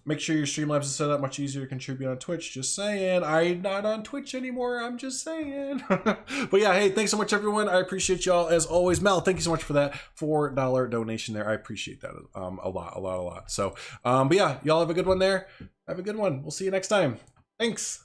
Make sure your Streamlabs is set up much easier to contribute on Twitch. Just saying. I'm not on Twitch anymore. I'm just saying. But yeah, hey, thanks so much, everyone. I appreciate y'all as always. Mel, thank you so much for that $4 donation there. I appreciate that a lot. So, but yeah, y'all have a good one there. Have a good one. We'll see you next time. Thanks.